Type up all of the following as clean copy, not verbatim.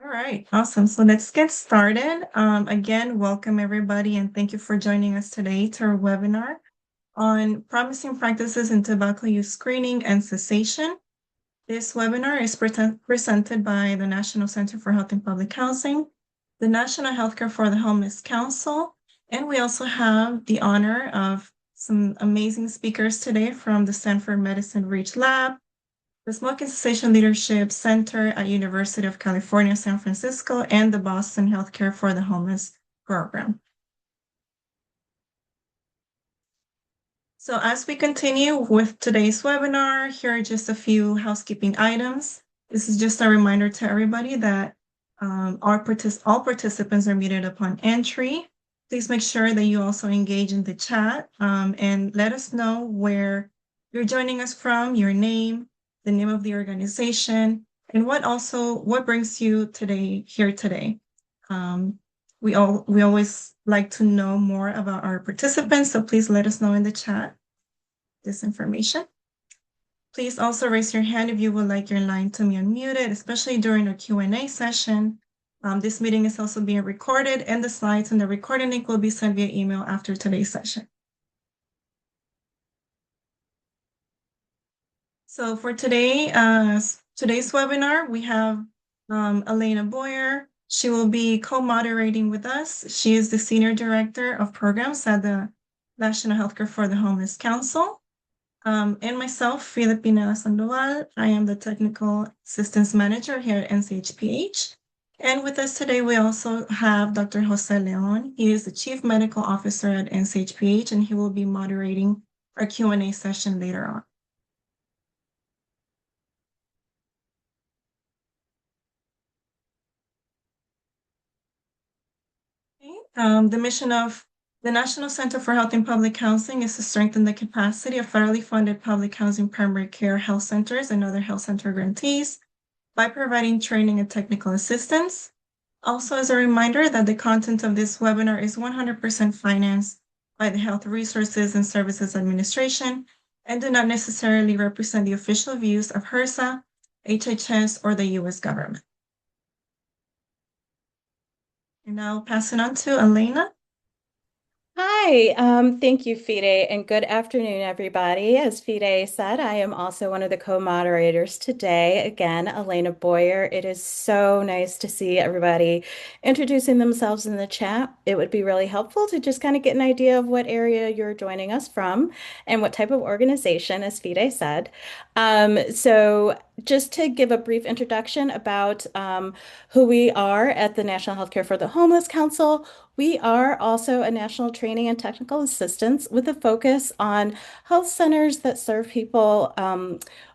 All right, awesome. So let's get started. Again, welcome everybody, and thank you for joining us today to our webinar on promising practices in tobacco use screening and cessation. This webinar is presented by the National Center for Health and Public Housing, the National Healthcare for the Homeless Council, and we also have the honor of some amazing speakers today from the Stanford REACH Lab, the Smoking Cessation Leadership Center at University of California, San Francisco, and the Boston Healthcare for the Homeless program. So as we continue with today's webinar, here are just a few housekeeping items. This is just a reminder to everybody that all participants are muted upon entry. Please make sure that you also engage in the chat and let us know where you're joining us from, your name, the name of the organization, and what brings you here today. We always like to know more about our participants, so please let us know in the chat this information. Please also raise your hand if you would like your line to be unmuted, especially during our Q&A session. This meeting is also being recorded, and the slides and the recording link will be sent via email after today's session. So for today's webinar, we have Elena Boyer. She will be co-moderating with us. She is the Senior Director of Programs at the National Healthcare for the Homeless Council. And myself, Filipina Sandoval. I am the Technical Assistance Manager here at NCHPH. And with us today, we also have Dr. Jose Leon. He is the Chief Medical Officer at NCHPH, and he will be moderating our Q&A session later on. The mission of the National Center for Health and Public Housing is to strengthen the capacity of federally funded public housing primary care health centers and other health center grantees by providing training and technical assistance. Also, as a reminder that the content of this webinar is 100% financed by the Health Resources and Services Administration and do not necessarily represent the official views of HRSA, HHS, or the U.S. government. And now I'll pass it on to Elena. Hi, thank you, Fide, and good afternoon, everybody. As Fide said, I am also one of the co-moderators today. Again, Elena Boyer. It is so nice to see everybody introducing themselves in the chat. It would be really helpful to just kind of get an idea of what area you're joining us from and what type of organization, as Fide said. So just to give a brief introduction about who we are at the National Healthcare for the Homeless Council. We are also a national training and technical assistance with a focus on health centers that serve people,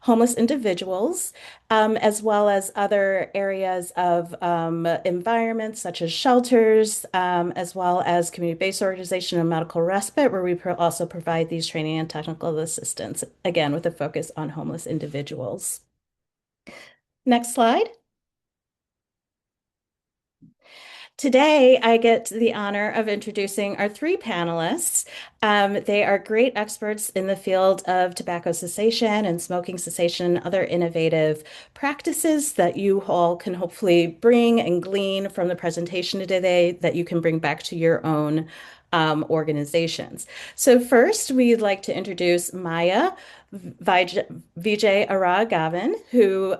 homeless individuals, as well as other areas of environments such as shelters, as well as community-based organization and medical respite, where we also provide these training and technical assistance, again, with a focus on homeless individuals. Next slide. Today, I get the honor of introducing our three panelists. They are great experts in the field of tobacco cessation and smoking cessation and other innovative practices that you all can hopefully bring and glean from the presentation today that you can bring back to your own organizations. So first, we'd like to introduce Maya Vijay Aragavan, who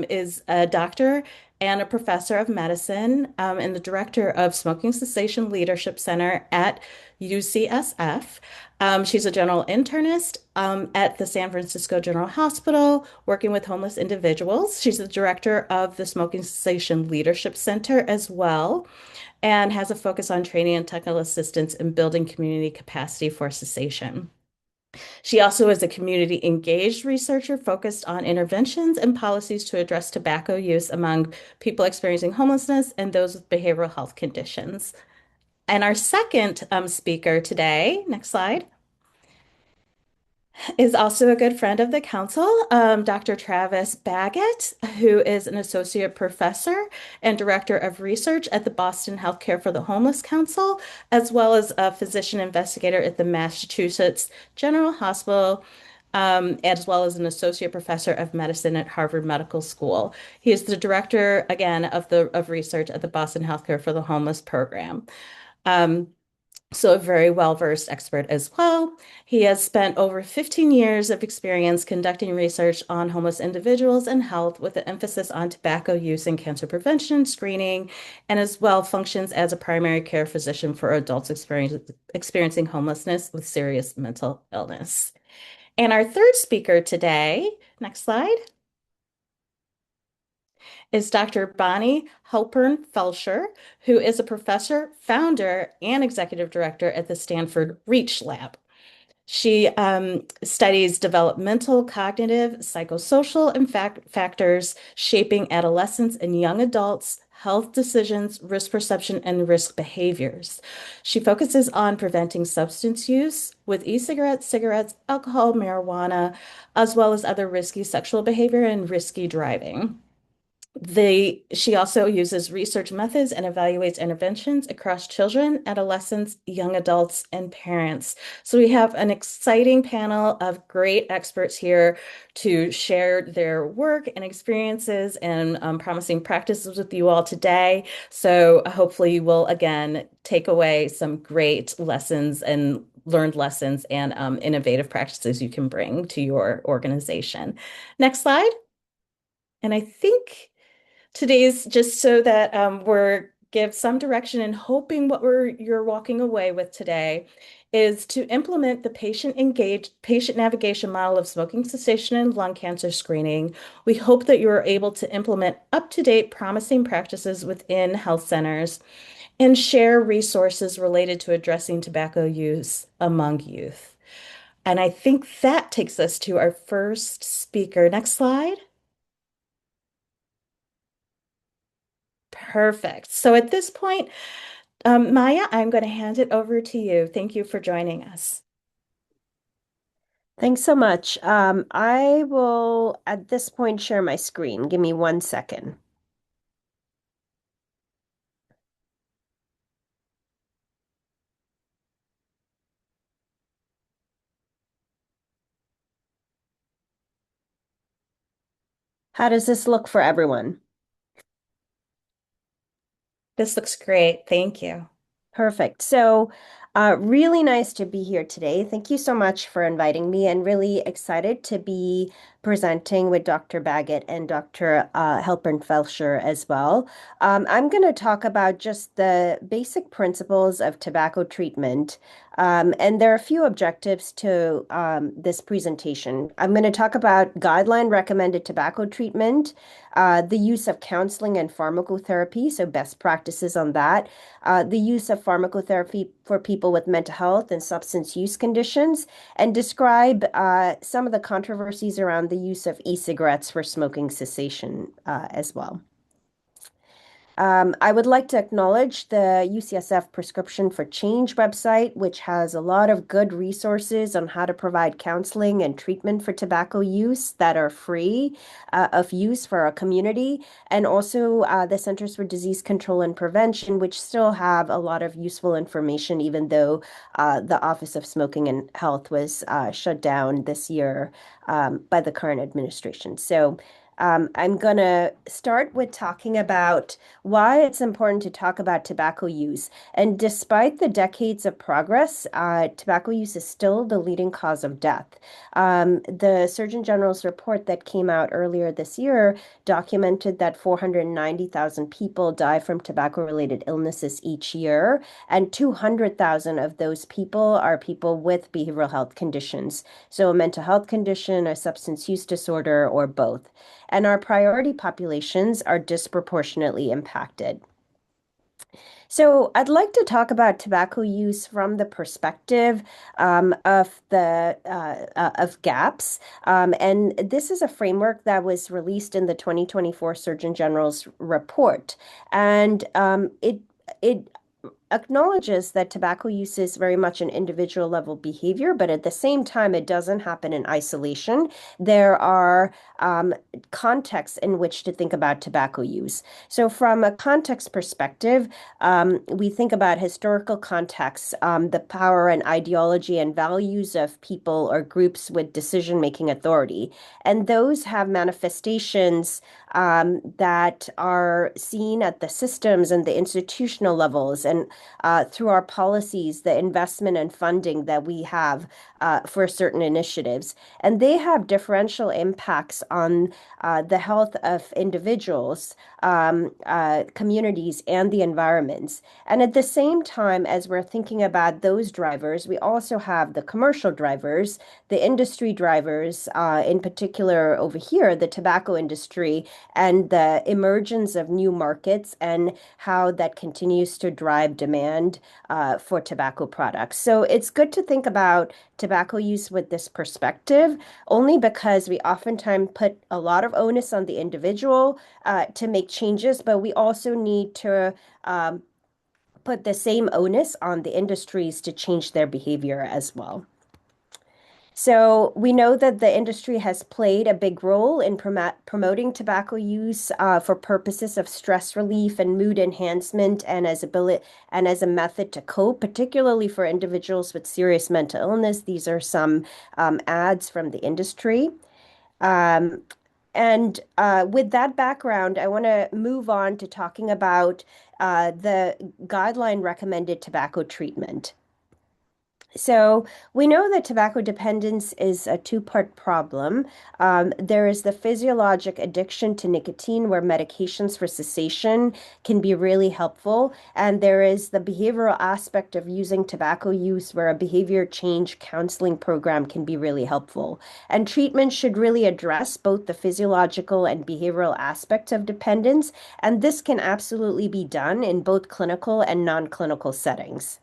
is a doctor and a professor of medicine and the director of Smoking Cessation Leadership Center at UCSF. She's a general internist at the San Francisco General Hospital, working with homeless individuals. She's the director of the Smoking Cessation Leadership Center as well, and has a focus on training and technical assistance in building community capacity for cessation. She also is a community engaged researcher focused on interventions and policies to address tobacco use among people experiencing homelessness and those with behavioral health conditions. And our second speaker today, next slide, is also a good friend of the council, Dr. Travis Baggett, who is an associate professor and director of research at the Boston Healthcare for the Homeless Council, as well as a physician investigator at the Massachusetts General Hospital as well as an associate professor of medicine at Harvard Medical School. He is the director, again, of research at the Boston Healthcare for the Homeless program. Um, so a very well-versed expert as well. He has spent over 15 years of experience conducting research on homeless individuals and health with an emphasis on tobacco use and cancer prevention, screening, and as well functions as a primary care physician for adults experiencing homelessness with serious mental illness. And our third speaker today, next slide, is Dr. Bonnie Halpern-Felsher, who is a professor, founder, and executive director at the Stanford REACH Lab. She studies developmental, cognitive, psychosocial, and factors shaping adolescents and young adults, health decisions, risk perception, and risk behaviors. She focuses on preventing substance use with e-cigarettes, cigarettes, alcohol, marijuana, as well as other risky sexual behavior and risky driving. She also uses research methods and evaluates interventions across children, adolescents, young adults, and parents. So we have an exciting panel of great experts here to share their work and experiences and promising practices with you all today. So hopefully you will again take away some great lessons and learned lessons and innovative practices you can bring to your organization. Next slide. And I think today's just so that we're give some direction and hoping what you're walking away with today is to implement the patient navigation model of smoking cessation and lung cancer screening. We hope that you are able to implement up-to-date promising practices within health centers and share resources related to addressing tobacco use among youth. And I think that takes us to our first speaker. Next slide. Perfect. So at this point, Maya, I'm going to hand it over to you. Thank you for joining us. Thanks so much. I will, at this point, share my screen. Give me 1 second. How does this look for everyone? This looks great. Thank you. Perfect. So, really nice to be here today. Thank you so much for inviting me, and really excited to be presenting with Dr. Baggett and Dr. Halpern-Felsher as well. I'm going to talk about just the basic principles of tobacco treatment, and there are a few objectives to this presentation. I'm going to talk about guideline recommended tobacco treatment, the use of counseling and pharmacotherapy, so best practices on that, the use of pharmacotherapy for people with mental health and substance use conditions, and describe some of the controversies around the use of e-cigarettes for smoking cessation as well. I would like to acknowledge the UCSF Prescription for Change website, which has a lot of good resources on how to provide counseling and treatment for tobacco use that are free of use for our community, and also the Centers for Disease Control and Prevention, which still have a lot of useful information, even though the Office of Smoking and Health was shut down this year by the current administration. So I'm going to start with talking about why it's important to talk about tobacco use. And despite the decades of progress, tobacco use is still the leading cause of death. The Surgeon General's report that came out earlier this year documented that 490,000 people die from tobacco-related illnesses each year, and 200,000 of those people are people with behavioral health conditions, so a mental health condition, a substance use disorder, or both. And our priority populations are disproportionately impacted. So I'd like to talk about tobacco use from the perspective of gaps, and this is a framework that was released in the 2024 Surgeon General's report, and it acknowledges that tobacco use is very much an individual level behavior, but at the same time, it doesn't happen in isolation. There are contexts in which to think about tobacco use. So, from a context perspective, we think about historical contexts, the power and ideology and values of people or groups with decision-making authority. And those have manifestations that are seen at the systems and the institutional levels and through our policies, the investment and funding that we have for certain initiatives. And they have differential impacts on the health of individuals, communities, and the environments. And at the same time, as we're thinking about those drivers, we also have the commercial drivers, the industry drivers, in particular over here, the tobacco industry, and the emergence of new markets and how that continues to drive demand for tobacco products. So it's good to think about tobacco use with this perspective, only because we oftentimes put a lot of onus on the individual to make changes, but we also need to put the same onus on the industries to change their behavior as well. So we know that the industry has played a big role in promoting tobacco use for purposes of stress relief and mood enhancement and as a method to cope, particularly for individuals with serious mental illness. These are some ads from the industry. And with that background, I want to move on to talking about the guideline recommended tobacco treatment. So we know that tobacco dependence is a two-part problem. There is the physiologic addiction to nicotine, where medications for cessation can be really helpful. And there is the behavioral aspect of using tobacco use, where a behavior change counseling program can be really helpful. And treatment should really address both the physiological and behavioral aspects of dependence. And this can absolutely be done in both clinical and non-clinical settings.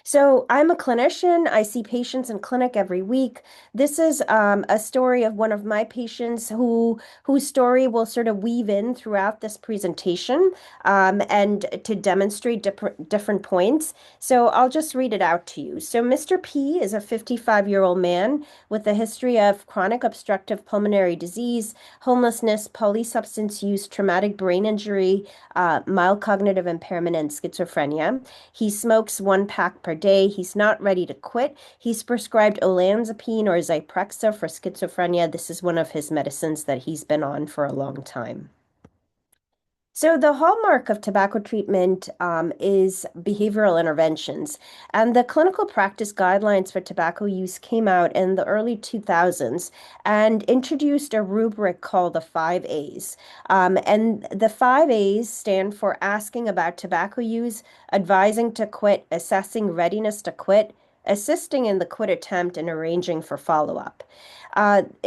So I'm a clinician. I see patients in clinic every week. This is a story of one of my patients whose story will sort of weave in throughout this presentation and to demonstrate different points. So I'll just read it out to you. So Mr. P is a 55-year-old man with a history of chronic obstructive pulmonary disease, homelessness, polysubstance use, traumatic brain injury, mild cognitive impairment, and schizophrenia. He smokes 1 pack per day. He's not ready to quit. He's prescribed olanzapine or Zyprexa for schizophrenia. This is one of his medicines that he's been on for a long time. So the hallmark of tobacco treatment is behavioral interventions. And the clinical practice guidelines for tobacco use came out in the early 2000s and introduced a rubric called the 5 A's. And the 5 A's stand for asking about tobacco use, advising to quit, assessing readiness to quit, assisting in the quit attempt, and arranging for follow-up.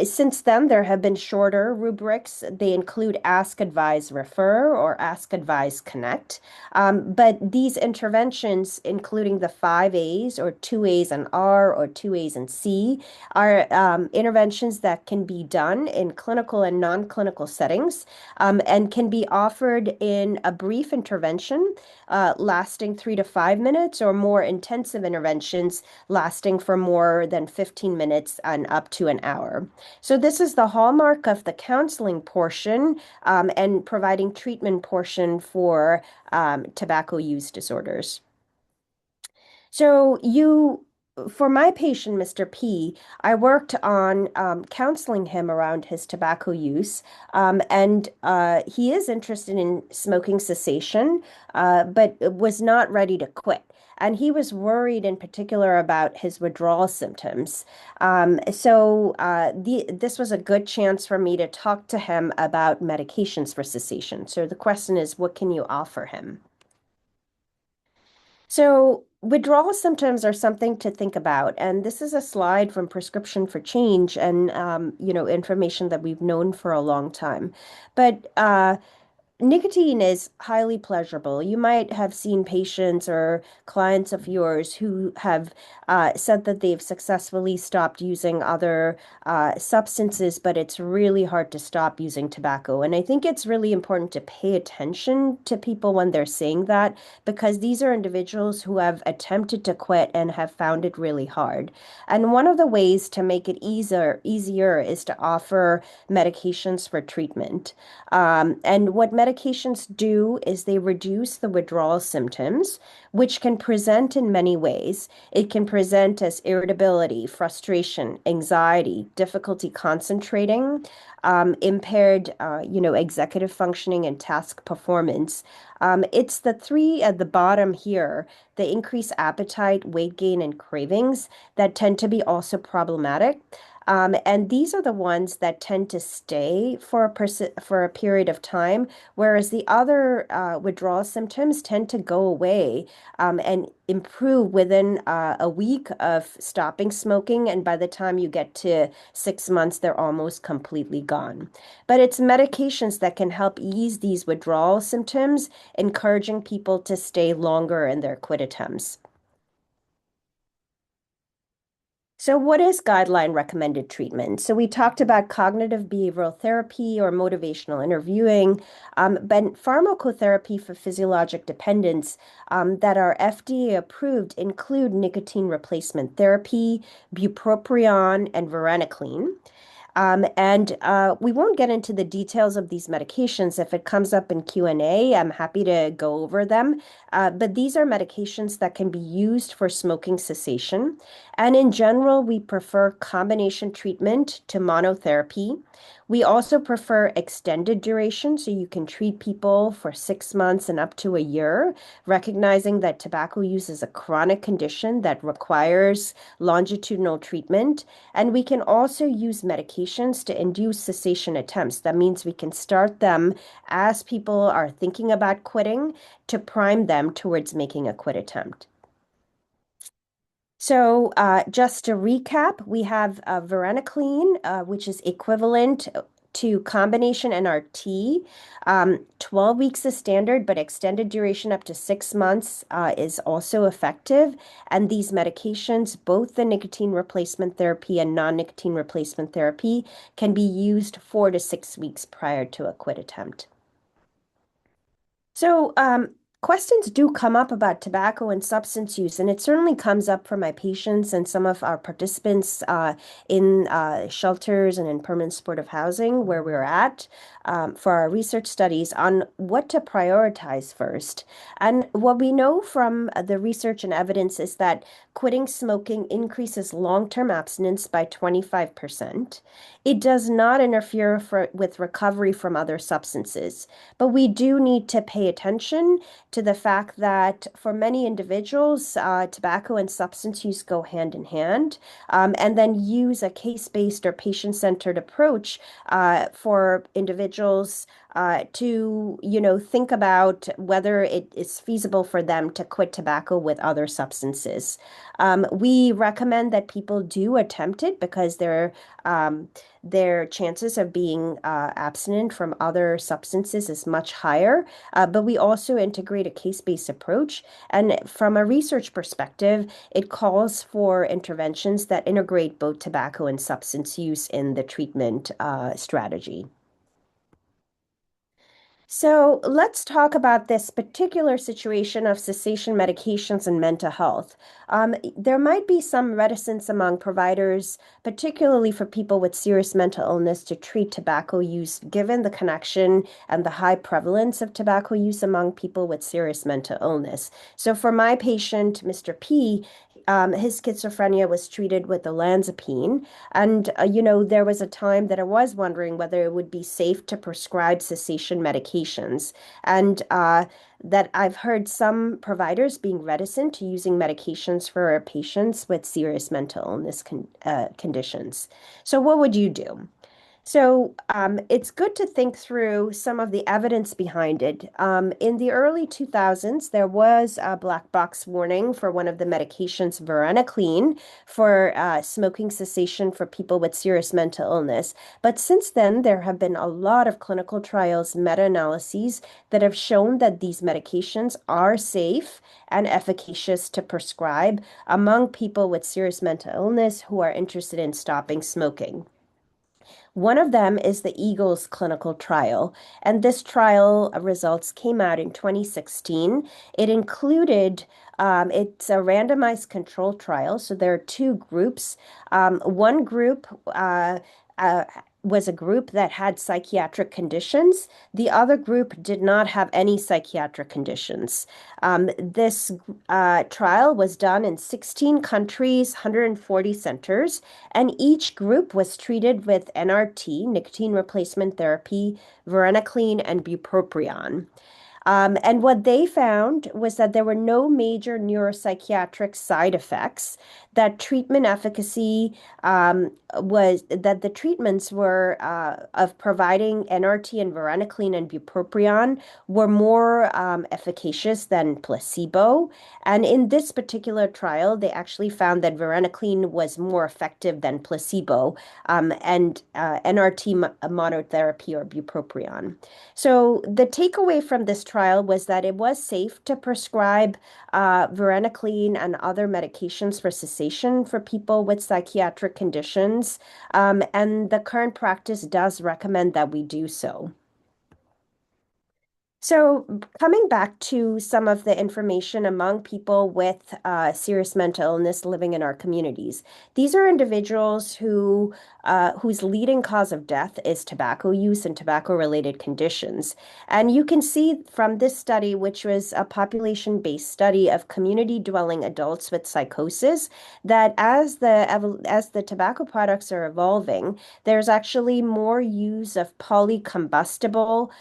Since then, there have been shorter rubrics. They include Ask, Advise, Refer or Ask, Advise, Connect. But these interventions, including the 5 A's or 2 A's and R or 2 A's and C, are interventions that can be done in clinical and non-clinical settings and can be offered in a brief intervention lasting 3 to 5 minutes or more intensive interventions lasting for more than 15 minutes and up to an hour. So this is the hallmark of the counseling portion and providing treatment portion for tobacco use disorders. So for my patient, Mr. P, I worked on counseling him around his tobacco use, and he is interested in smoking cessation, but was not ready to quit. And he was worried in particular about his withdrawal symptoms. This was a good chance for me to talk to him about medications for cessation. So the question is, what can you offer him? So withdrawal symptoms are something to think about, and this is a slide from Prescription for Change and information that we've known for a long time. But nicotine is highly pleasurable. You might have seen patients or clients of yours who have said that they've successfully stopped using other substances, but it's really hard to stop using tobacco. And I think it's really important to pay attention to people when they're saying that, because these are individuals who have attempted to quit and have found it really hard. And one of the ways to make it easier is to offer medications for treatment. And what medications do is they reduce the withdrawal symptoms, which can present in many ways. It can present as irritability, frustration, anxiety, difficulty concentrating, impaired, executive functioning and task performance. It's the three at the bottom here, the increased appetite, weight gain, and cravings that tend to be also problematic. And these are the ones that tend to stay for for a period of time, whereas the other withdrawal symptoms tend to go away and improve within a week of stopping smoking. And by the time you get to 6 months, they're almost completely gone. But it's medications that can help ease these withdrawal symptoms, encouraging people to stay longer in their quit attempts. So, what is guideline recommended treatment? So, we talked about cognitive behavioral therapy or motivational interviewing, but pharmacotherapy for physiologic dependence that are FDA approved include nicotine replacement therapy, bupropion, and varenicline. And we won't get into the details of these medications. If it comes up in Q&A, I'm happy to go over them. But these are medications that can be used for smoking cessation. And in general, we prefer combination treatment to monotherapy. We also prefer extended duration, so you can treat people for 6 months and up to a year, recognizing that tobacco use is a chronic condition that requires longitudinal treatment. And we can also use medications to induce cessation attempts. That means we can start them as people are thinking about quitting to prime them towards making a quit attempt. So just to recap, we have varenicline, which is equivalent to combination NRT. 12 weeks is standard, but extended duration up to 6 months is also effective. And these medications, both the nicotine replacement therapy and non-nicotine replacement therapy, can be used 4 to 6 weeks prior to a quit attempt. So, questions do come up about tobacco and substance use, and it certainly comes up for my patients and some of our participants in shelters and in permanent supportive housing where we're at for our research studies on what to prioritize first. And what we know from the research and evidence is that quitting smoking increases long-term abstinence by 25%. It does not interfere with recovery from other substances, but we do need to pay attention to the fact that for many individuals, tobacco and substance use go hand in hand, and then use a case-based or patient-centered approach for individuals to, think about whether it is feasible for them to quit tobacco with other substances. We recommend that people do attempt it because their chances of being abstinent from other substances is much higher. But we also integrate a case-based approach. And from a research perspective, it calls for interventions that integrate both tobacco and substance use in the treatment strategy. So let's talk about this particular situation of cessation medications and mental health. There might be some reticence among providers, particularly for people with serious mental illness, to treat tobacco use, given the connection and the high prevalence of tobacco use among people with serious mental illness. So for my patient, Mr. P, his schizophrenia was treated with olanzapine. And, there was a time that I was wondering whether it would be safe to prescribe cessation medications. And that I've heard some providers being reticent to using medications for patients with serious mental illness conditions. So what would you do? So it's good to think through some of the evidence behind it. In the early 2000s, there was a black box warning for one of the medications, varenicline, for smoking cessation for people with serious mental illness. But since then, there have been a lot of clinical trials, meta-analyses that have shown that these medications are safe and efficacious to prescribe among people with serious mental illness who are interested in stopping smoking. One of them is the Eagles clinical trial, and this trial results came out in 2016. It included, it's a randomized control trial, so there are two groups. One group uh, was a group that had psychiatric conditions. The other group did not have any psychiatric conditions. This trial was done in 16 countries, 140 centers, and each group was treated with NRT, nicotine replacement therapy, varenicline, and bupropion. And what they found was that there were no major neuropsychiatric side effects, that treatment efficacy was that the treatments were of providing NRT and varenicline and bupropion were more efficacious than placebo. And in this particular trial, they actually found that varenicline was more effective than placebo and NRT monotherapy or bupropion. So the takeaway from this trial was that it was safe to prescribe varenicline and other medications for cessation for people with psychiatric conditions, and the current practice does recommend that we do so. So, coming back to some of the information among people with serious mental illness living in our communities, these are individuals whose leading cause of death is tobacco use and tobacco-related conditions. And you can see from this study, which was a population-based study of community-dwelling adults with psychosis, that as the tobacco products are evolving, there's actually more use of polycombustible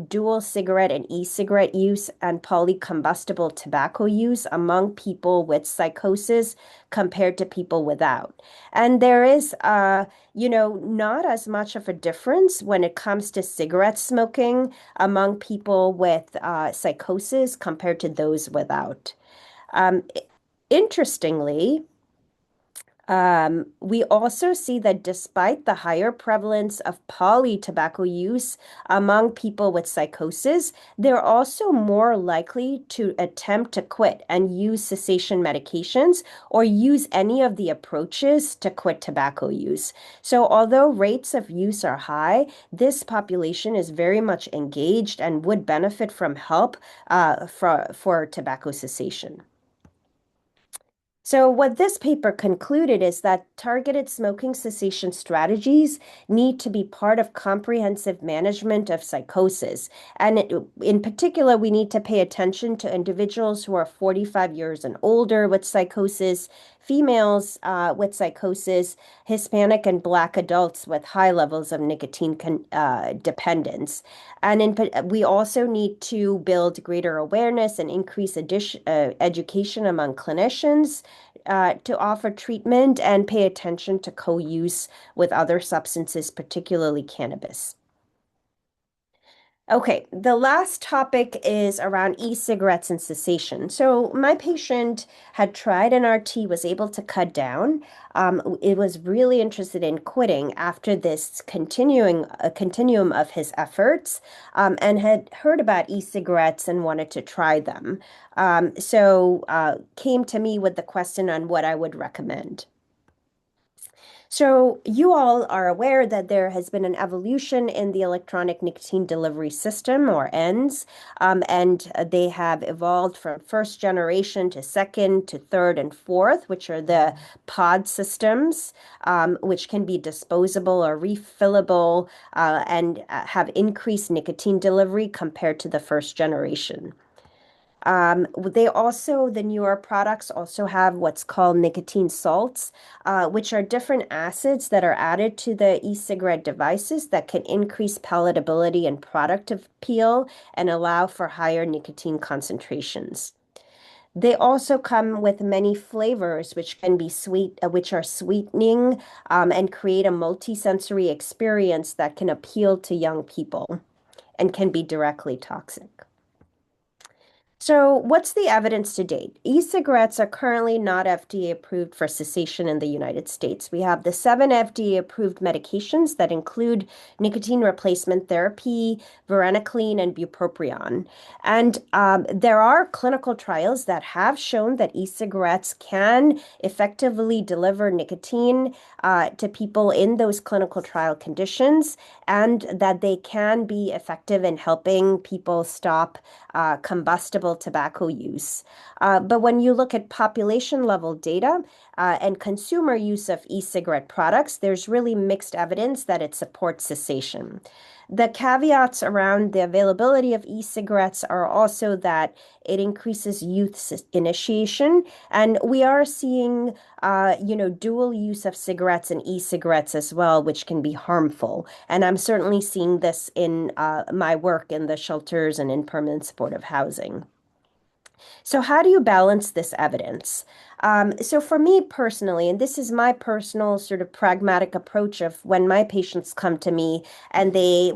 dual cigarette and e-cigarette use and polycombustible tobacco use among people with psychosis compared to people without. And there is, not as much of a difference when it comes to cigarette smoking among people with psychosis compared to those without. Um, Interestingly, we also see that despite the higher prevalence of poly tobacco use among people with psychosis, they're also more likely to attempt to quit and use cessation medications or use any of the approaches to quit tobacco use. So, although rates of use are high, this population is very much engaged and would benefit from help for tobacco cessation. So, what this paper concluded is that targeted smoking cessation strategies need to be part of comprehensive management of psychosis. And in particular, we need to pay attention to individuals who are 45 years and older with psychosis, females with psychosis, Hispanic and Black adults with high levels of nicotine dependence. And we also need to build greater awareness and increase education among clinicians to offer treatment and pay attention to co-use with other substances, particularly cannabis. Okay, the last topic is around e-cigarettes and cessation. So my patient had tried NRT, was able to cut down. It was really interested in quitting after this continuum of his efforts, and had heard about e-cigarettes and wanted to try them. So came to me with the question on what I would recommend. So you all are aware that there has been an evolution in the electronic nicotine delivery system, or ENDS, and they have evolved from first generation to second to third and fourth, which are the pod systems, which can be disposable or refillable and have increased nicotine delivery compared to the first generation. The newer products also have what's called nicotine salts, which are different acids that are added to the e-cigarette devices that can increase palatability and product appeal and allow for higher nicotine concentrations. They also come with many flavors, which can be sweet, which are sweetening, and create a multisensory experience that can appeal to young people and can be directly toxic. So, what's the evidence to date? E-cigarettes are currently not FDA approved for cessation in the United States. We have the 7 FDA approved medications that include nicotine replacement therapy, varenicline, and bupropion. And there are clinical trials that have shown that e-cigarettes can effectively deliver nicotine to people in those clinical trial conditions, and that they can be effective in helping people stop combustible tobacco use. But when you look at population level data and consumer use of e-cigarette products, there's really mixed evidence that it supports cessation. The caveats around the availability of e-cigarettes are also that it increases youth initiation, and we are seeing, dual use of cigarettes and e-cigarettes as well, which can be harmful. And I'm certainly seeing this in my work in the shelters and in permanent supportive housing. So how do you balance this evidence? So for me personally, and this is my personal sort of pragmatic approach of when my patients come to me and they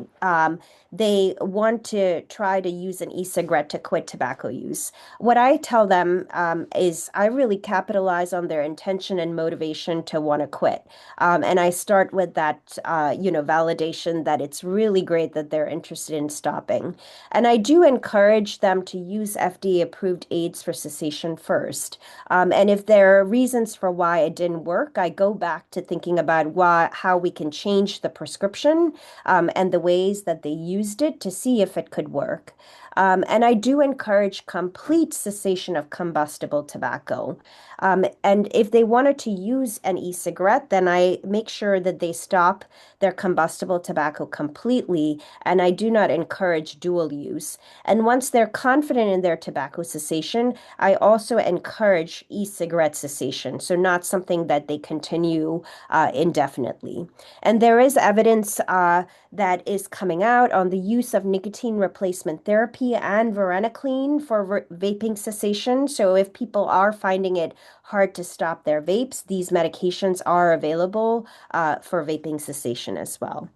want to try to use an e-cigarette to quit tobacco use. What I tell them is I really capitalize on their intention and motivation to want to quit. And I start with that, validation that it's really great that they're interested in stopping. And I do encourage them to use FDA-approved aids for cessation first. And if there are reasons for why it didn't work, I go back to thinking about how we can change the prescription and the ways that they used it to see if it could work. And I do encourage complete cessation of combustible tobacco. And if they wanted to use an e-cigarette, then I make sure that they stop their combustible tobacco completely, and I do not encourage dual use. And once they're confident in their tobacco cessation, I also encourage e-cigarette cessation, so not something that they continue indefinitely. And there is evidence that is coming out on the use of nicotine replacement therapy and varenicline for vaping cessation. So if people are finding it hard to stop their vapes, these medications are available for vaping cessation as well.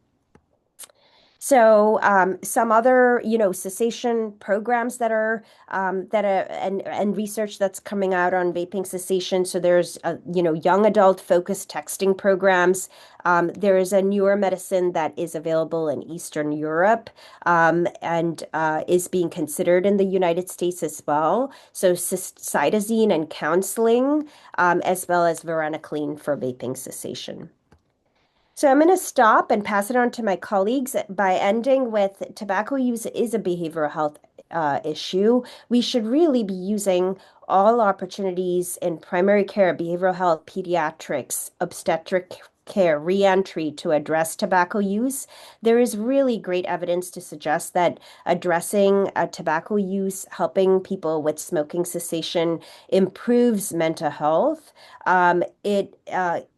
So some other, cessation programs that are and research that's coming out on vaping cessation. So there's young adult focused texting programs. There is a newer medicine that is available in Eastern Europe and is being considered in the United States as well. So cytosine and counseling, as well as varenicline for vaping cessation. So I'm going to stop and pass it on to my colleagues by ending with tobacco use is a behavioral health issue. We should really be using all opportunities in primary care, behavioral health, pediatrics, obstetric care, reentry to address tobacco use. There is really great evidence to suggest that addressing tobacco use, helping people with smoking cessation, improves mental health.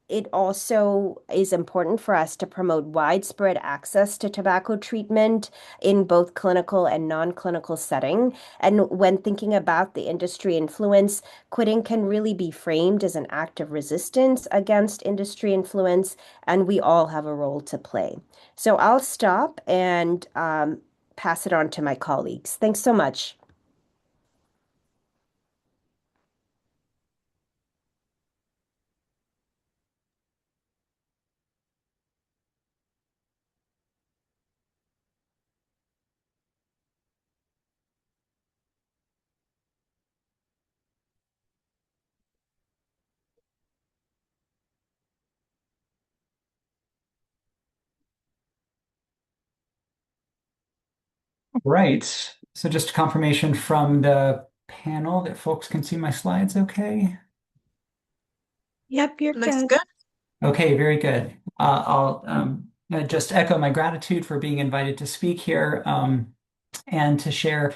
It also is important for us to promote widespread access to tobacco treatment in both clinical and non-clinical setting. And when thinking about the industry influence, quitting can really be framed as an act of resistance against industry influence, and we all have a role to play. So I'll stop and pass it on to my colleagues. Thanks so much. Right. So just confirmation from the panel that folks can see my slides okay? Yep, you're Looks good. good. Okay, very good. I'll just echo my gratitude for being invited to speak here and to share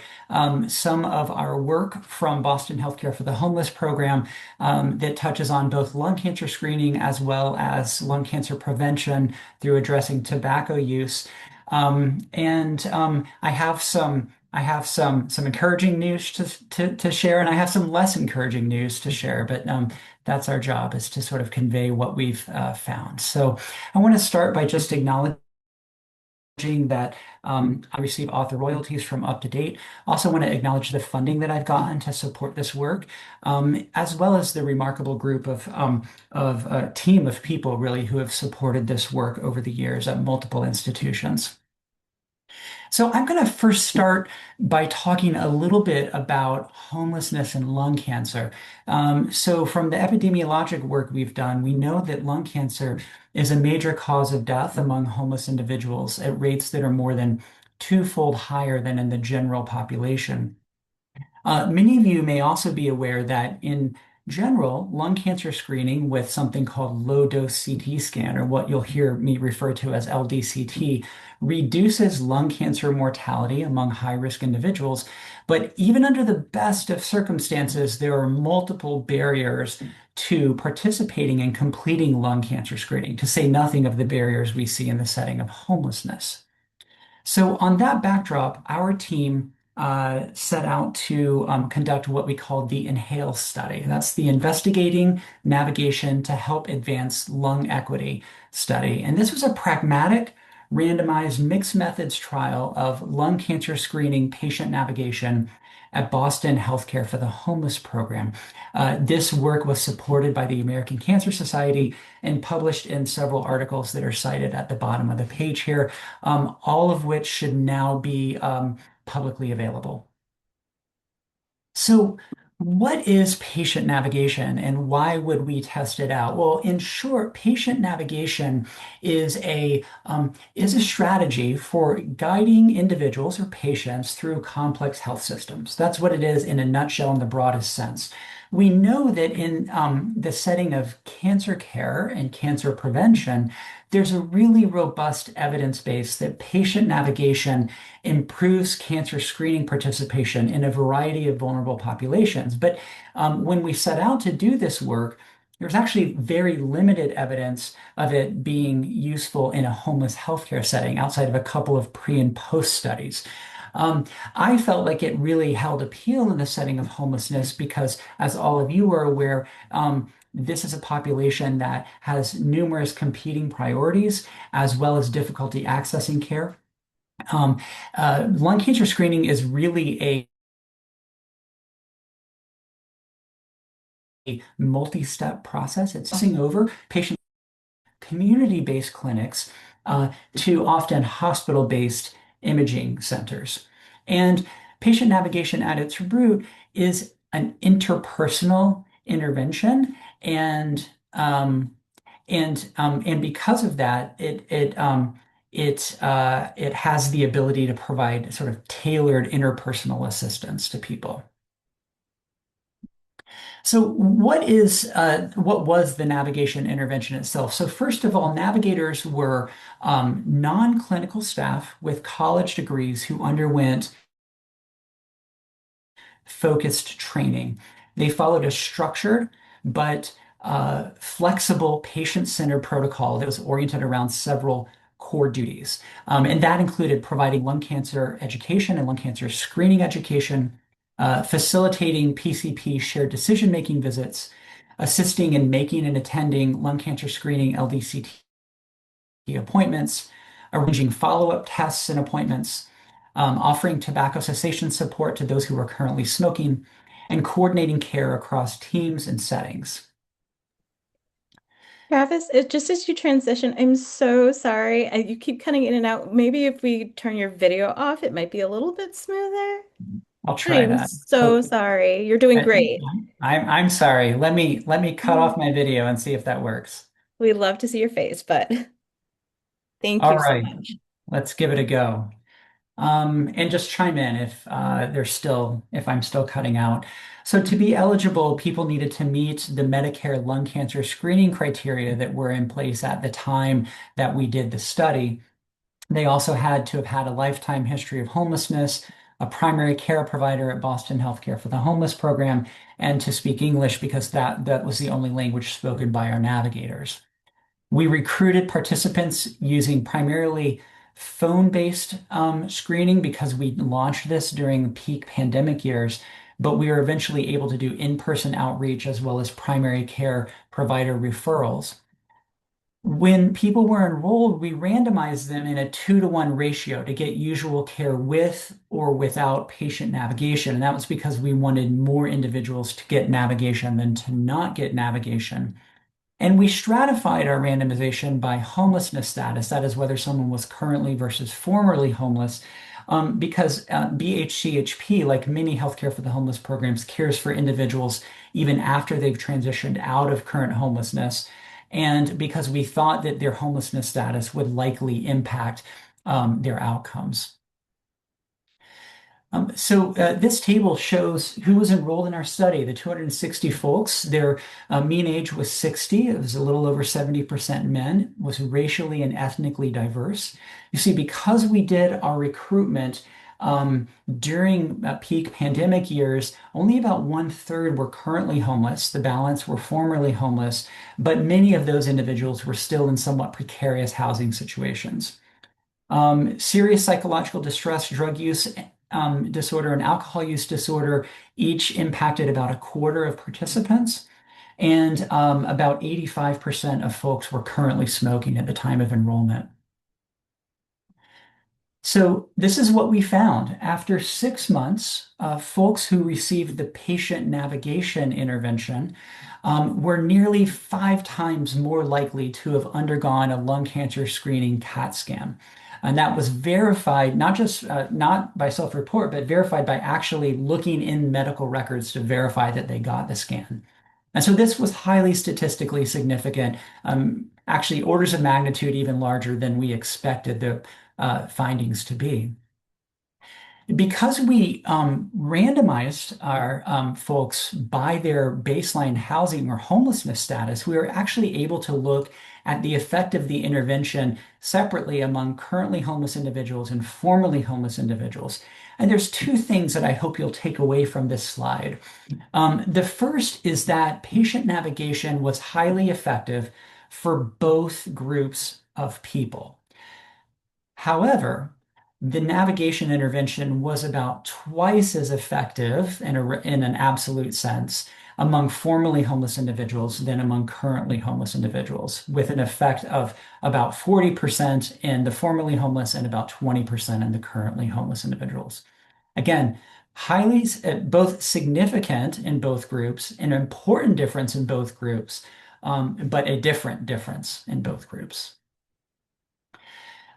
some of our work from Boston Healthcare for the Homeless program that touches on both lung cancer screening as well as lung cancer prevention through addressing tobacco use. I have some I have some encouraging news to share, and I have some less encouraging news to share. But that's our job, is to sort of convey what we've found. So I want to start by just acknowledging that I receive author royalties from UpToDate. Also want to acknowledge the funding that I've gotten to support this work, as well as the remarkable group of a team of people really who have supported this work over the years at multiple institutions. So I'm going to first start by talking a little bit about homelessness and lung cancer. So from the epidemiologic work we've done, we know that lung cancer is a major cause of death among homeless individuals at rates that are more than twofold higher than in the general population. Many of you may also be aware that in general, lung cancer screening with something called low-dose CT scan, or what you'll hear me refer to as LDCT, reduces lung cancer mortality among high-risk individuals. But even under the best of circumstances, there are multiple barriers to participating and completing lung cancer screening, to say nothing of the barriers we see in the setting of homelessness. So on that backdrop, our team set out to conduct what we call the INHALE study. That's the Investigating Navigation to Help Advance Lung Equity study. And this was a pragmatic, randomized mixed methods trial of lung cancer screening patient navigation at Boston Healthcare for the Homeless program. This work was supported by the American Cancer Society and published in several articles that are cited at the bottom of the page here, all of which should now be publicly available. So what is patient navigation and why would we test it out? Well, in short, patient navigation is a strategy for guiding individuals or patients through complex health systems. That's what it is in a nutshell in the broadest sense. We know that in the setting of cancer care and cancer prevention, there's a really robust evidence base that patient navigation improves cancer screening participation in a variety of vulnerable populations. But when we set out to do this work, there's actually very limited evidence of it being useful in a homeless healthcare setting outside of a couple of pre and post studies. I felt like it really held appeal in the setting of homelessness because, as all of you are aware, this is a population that has numerous competing priorities as well as difficulty accessing care. Lung cancer screening is really a multi-step process. It's crossing over patient community-based clinics to often hospital-based imaging centers. And patient navigation at its root is an interpersonal intervention, and because of that, it has the ability to provide sort of tailored interpersonal assistance to people. So what was the navigation intervention itself? So first of all, navigators were non-clinical staff with college degrees who underwent focused training. They followed a structured but flexible patient-centered protocol that was oriented around several core duties. And that included providing lung cancer education and lung cancer screening education, facilitating PCP shared decision-making visits, assisting in making and attending lung cancer screening LDCT appointments, arranging follow-up tests and appointments, offering tobacco cessation support to those who are currently smoking, and coordinating care across teams and settings. Travis, just as you transition, I'm so sorry. You keep cutting in and out. Maybe if we turn your video off, it might be a little bit smoother. I'll try I'm that. so sorry. You're doing great. I'm sorry. Let me cut off my video and see if that works. We love to see your face, but thank All you so right, much. let's give it a go. And just chime in if if I'm still cutting out. So to be eligible, people needed to meet the Medicare lung cancer screening criteria that were in place at the time that we did the study. They also had to have had a lifetime history of homelessness, a primary care provider at Boston Healthcare for the Homeless program, and to speak English because that was the only language spoken by our navigators. We recruited participants using primarily phone-based screening because we launched this during peak pandemic years, but we were eventually able to do in-person outreach as well as primary care provider referrals. When people were enrolled, we randomized them in a 2-to-1 ratio to get usual care with or without patient navigation. And that was because we wanted more individuals to get navigation than to not get navigation. And we stratified our randomization by homelessness status, that is, whether someone was currently versus formerly homeless, because BHCHP, like many healthcare for the homeless programs, cares for individuals even after they've transitioned out of current homelessness, and because we thought that their homelessness status would likely impact their outcomes. This table shows who was enrolled in our study, the 260 folks. Their mean age was 60. It was a little over 70% men, was racially and ethnically diverse. You see, because we did our recruitment during peak pandemic years, only about 1/3 were currently homeless. The balance were formerly homeless, but many of those individuals were still in somewhat precarious housing situations. Serious psychological distress, drug use disorder, and alcohol use disorder each impacted about 1/4 of participants, and about 85% of folks were currently smoking at the time of enrollment. So this is what we found. After 6 months, folks who received the patient navigation intervention were nearly 5 times more likely to have undergone a lung cancer screening CAT scan. And that was verified, not just not by self-report, but verified by actually looking in medical records to verify that they got the scan. And so this was highly statistically significant, actually orders of magnitude even larger than we expected the findings to be. Because we randomized our folks by their baseline housing or homelessness status, we were actually able to look at the effect of the intervention separately among currently homeless individuals and formerly homeless individuals. And there's 2 things that I hope you'll take away from this slide. The first is that patient navigation was highly effective for both groups of people. However, the navigation intervention was about twice as effective in an absolute sense among formerly homeless individuals than among currently homeless individuals, with an effect of about 40% in the formerly homeless and about 20% in the currently homeless individuals. Again, highly both significant in both groups, an important difference in both groups, but a different difference in both groups.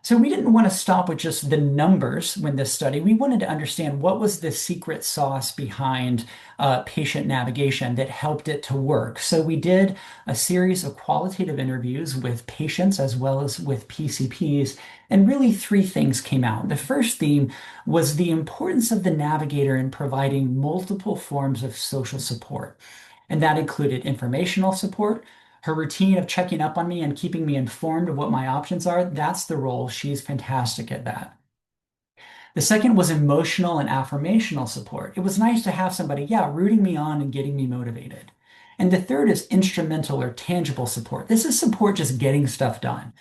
So we didn't want to stop with just the numbers when this study. We wanted to understand what was the secret sauce behind patient navigation that helped it to work. So we did a series of qualitative interviews with patients as well as with PCPs, and really 3 things came out. The first theme was the importance of the navigator in providing multiple forms of social support. And that included informational support. Her routine of checking up on me and keeping me informed of what my options are, that's the role. She's fantastic at that. The second was emotional and affirmational support. It was nice to have somebody, rooting me on and getting me motivated. And the third is instrumental or tangible support. This is support just getting stuff done.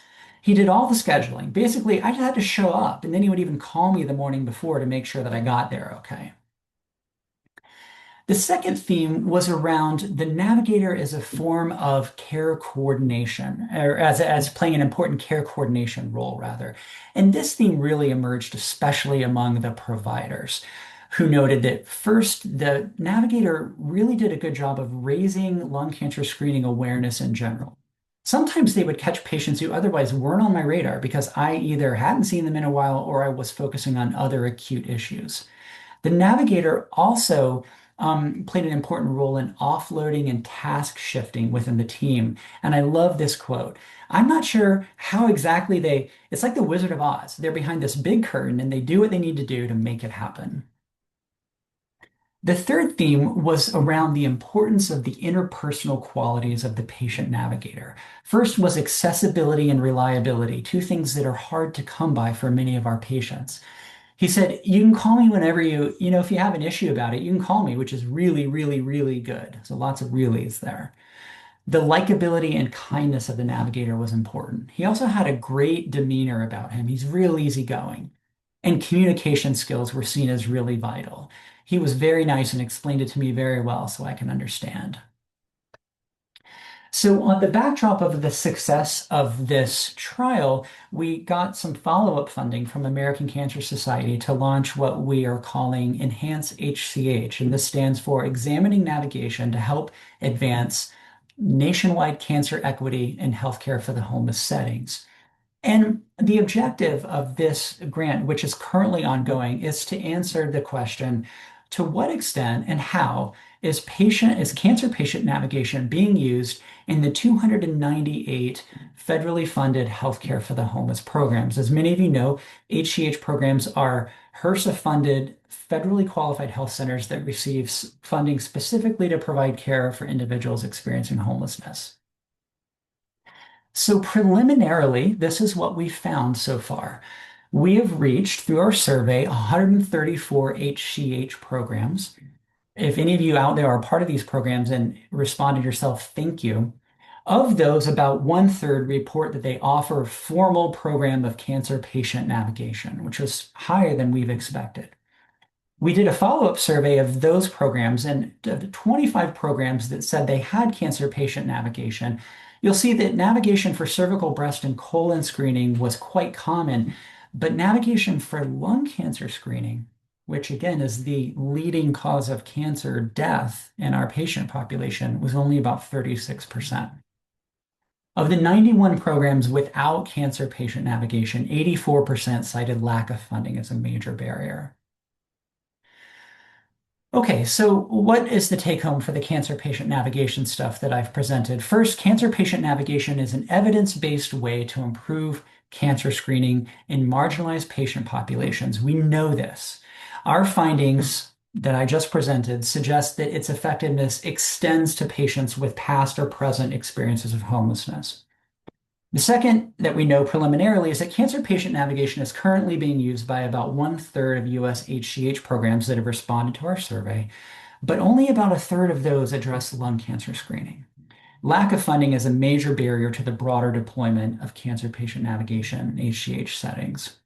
He did all the scheduling. Basically, I just had to show up, and then he would even call me the morning before to make sure that I got there okay. The second theme was around the navigator as a form of care coordination, or as playing an important care coordination role, rather. And this theme really emerged, especially among the providers, who noted that first, the navigator really did a good job of raising lung cancer screening awareness in general. Sometimes they would catch patients who otherwise weren't on my radar because I either hadn't seen them in a while or I was focusing on other acute issues. The navigator also played an important role in offloading and task shifting within the team. And I love this quote. I'm not sure how exactly it's like the Wizard of Oz. They're behind this big curtain and they do what they need to do to make it happen. The third theme was around the importance of the interpersonal qualities of the patient navigator. First was accessibility and reliability, 2 things that are hard to come by for many of our patients. He said, you can call me whenever if you have an issue about it, you can call me, which is really, really, really good. So lots of reallys there. The likability and kindness of the navigator was important. He also had a great demeanor about him. He's real easygoing. And communication skills were seen as really vital. He was very nice and explained it to me very well so I can understand. So, on the backdrop of the success of this trial, we got some follow-up funding from American Cancer Society to launch what we are calling NHCHC, and this stands for Examining Navigation to Help Advance Nationwide Cancer Equity in Healthcare for the Homeless Settings. And the objective of this grant, which is currently ongoing, is to answer the question, to what extent and how is cancer patient navigation being used in the 298 federally funded healthcare for the homeless programs? As many of you know, HCH programs are HRSA-funded, federally qualified health centers that receive funding specifically to provide care for individuals experiencing homelessness. So preliminarily, this is what we found so far. We have reached, through our survey, 134 HCH programs. If any of you out there are part of these programs and responded yourself, thank you. Of those, about 1/3 report that they offer a formal program of cancer patient navigation, which was higher than we've expected. We did a follow-up survey of those programs, and of the 25 programs that said they had cancer patient navigation, you'll see that navigation for cervical, breast, and colon screening was quite common, but navigation for lung cancer screening, which again is the leading cause of cancer death in our patient population, was only about 36%. Of the 91 programs without cancer patient navigation, 84% cited lack of funding as a major barrier. Okay, so what is the take home for the cancer patient navigation stuff that I've presented? First, cancer patient navigation is an evidence-based way to improve cancer screening in marginalized patient populations. We know this. Our findings that I just presented suggest that its effectiveness extends to patients with past or present experiences of homelessness. The second that we know preliminarily is that cancer patient navigation is currently being used by about 1/3 of US HCH programs that have responded to our survey, but only about 1/3 of those address lung cancer screening. Lack of funding is a major barrier to the broader deployment of cancer patient navigation in HCH settings.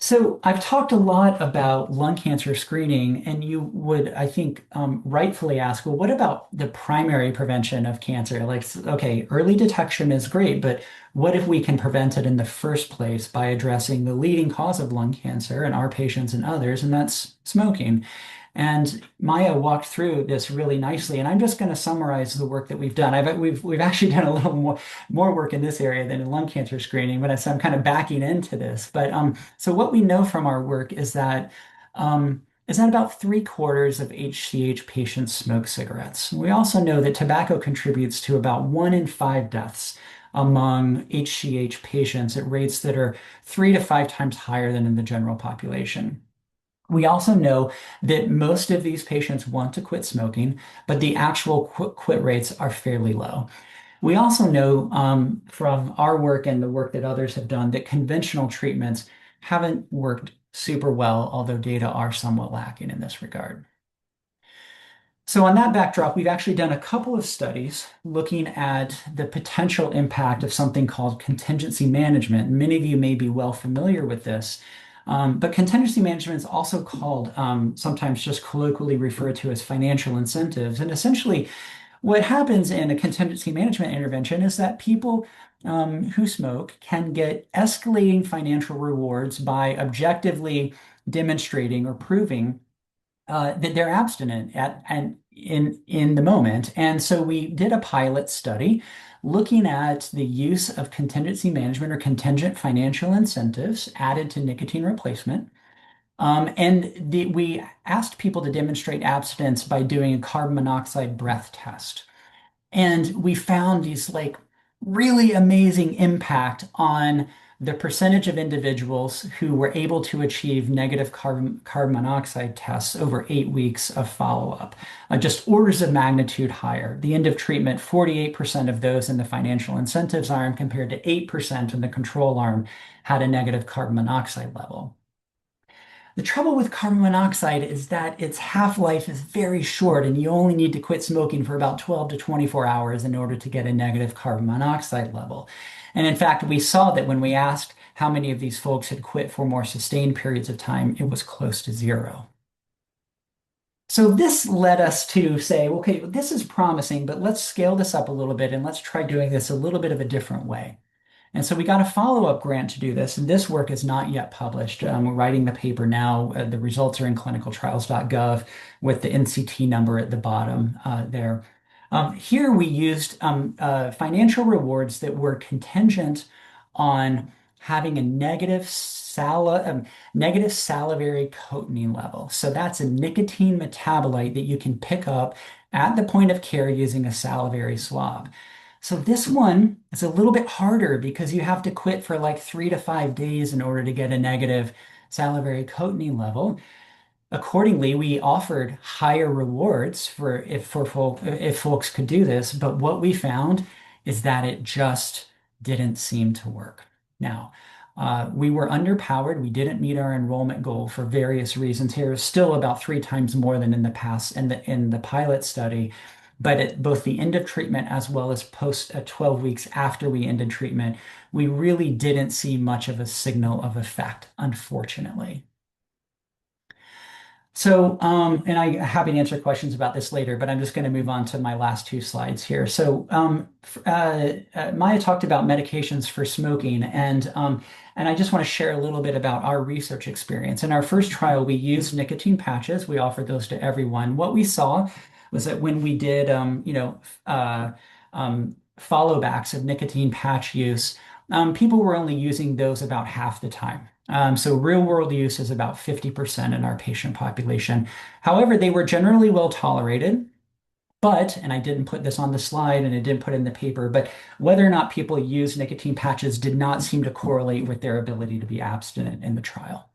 So I've talked a lot about lung cancer screening, and you would, I think, rightfully ask, well, what about the primary prevention of cancer? Like, okay, early detection is great, but what if we can prevent it in the first place by addressing the leading cause of lung cancer in our patients and others, and that's smoking? And Maya walked through this really nicely, and I'm just going to summarize the work that we've done. We've actually done a little more work in this area than in lung cancer screening, but so I'm kind of backing into this. But so what we know from our work is that about 3/4 of HCH patients smoke cigarettes. We also know that tobacco contributes to about 1 in 5 deaths among HCH patients at rates that are 3 to 5 times higher than in the general population. We also know that most of these patients want to quit smoking, but the actual quit rates are fairly low. We also know from our work and the work that others have done that conventional treatments haven't worked super well, although data are somewhat lacking in this regard. So on that backdrop, we've actually done a couple of studies looking at the potential impact of something called contingency management. Many of you may be well familiar with this. But contingency management is also called, sometimes just colloquially referred to as financial incentives. And essentially, what happens in a contingency management intervention is that people who smoke can get escalating financial rewards by objectively demonstrating or proving that they're abstinent in the moment. And so we did a pilot study looking at the use of contingency management or contingent financial incentives added to nicotine replacement. We asked people to demonstrate abstinence by doing a carbon monoxide breath test. And we found these like really amazing impact on the percentage of individuals who were able to achieve negative carbon monoxide tests over 8 weeks of follow-up, just orders of magnitude higher. The end of treatment, 48% of those in the financial incentives arm compared to 8% in the control arm had a negative carbon monoxide level. The trouble with carbon monoxide is that its half-life is very short, and you only need to quit smoking for about 12 to 24 hours in order to get a negative carbon monoxide level. And in fact, we saw that when we asked how many of these folks had quit for more sustained periods of time, it was close to zero. So this led us to say, okay, this is promising, but let's scale this up a little bit and let's try doing this a little bit of a different way. And so we got a follow-up grant to do this, and this work is not yet published. We're writing the paper now. The results are in clinicaltrials.gov with the NCT number at the bottom there. Here we used financial rewards that were contingent on having a negative salivary cotinine level. So that's a nicotine metabolite that you can pick up at the point of care using a salivary swab. So this one is a little bit harder because you have to quit for like 3 to 5 days in order to get a negative salivary cotinine level. Accordingly, we offered higher rewards if folks could do this, but what we found is that it just didn't seem to work. Now, we were underpowered. We didn't meet our enrollment goal for various reasons. Here is still about 3 times more than in the past in the pilot study. But at both the end of treatment as well as post 12 weeks after we ended treatment, we really didn't see much of a signal of effect, unfortunately. So, and I'm happy to answer questions about this later, but I'm just going to move on to my last 2 slides here. So, Maya talked about medications for smoking, and I just want to share a little bit about our research experience. In our first trial, we used nicotine patches. We offered those to everyone. What we saw was that when we did, follow backs of nicotine patch use, people were only using those about half the time. So real world use is about 50% in our patient population. However, they were generally well tolerated. But, and I didn't put this on the slide and I didn't put it in the paper, but whether or not people use nicotine patches did not seem to correlate with their ability to be abstinent in the trial.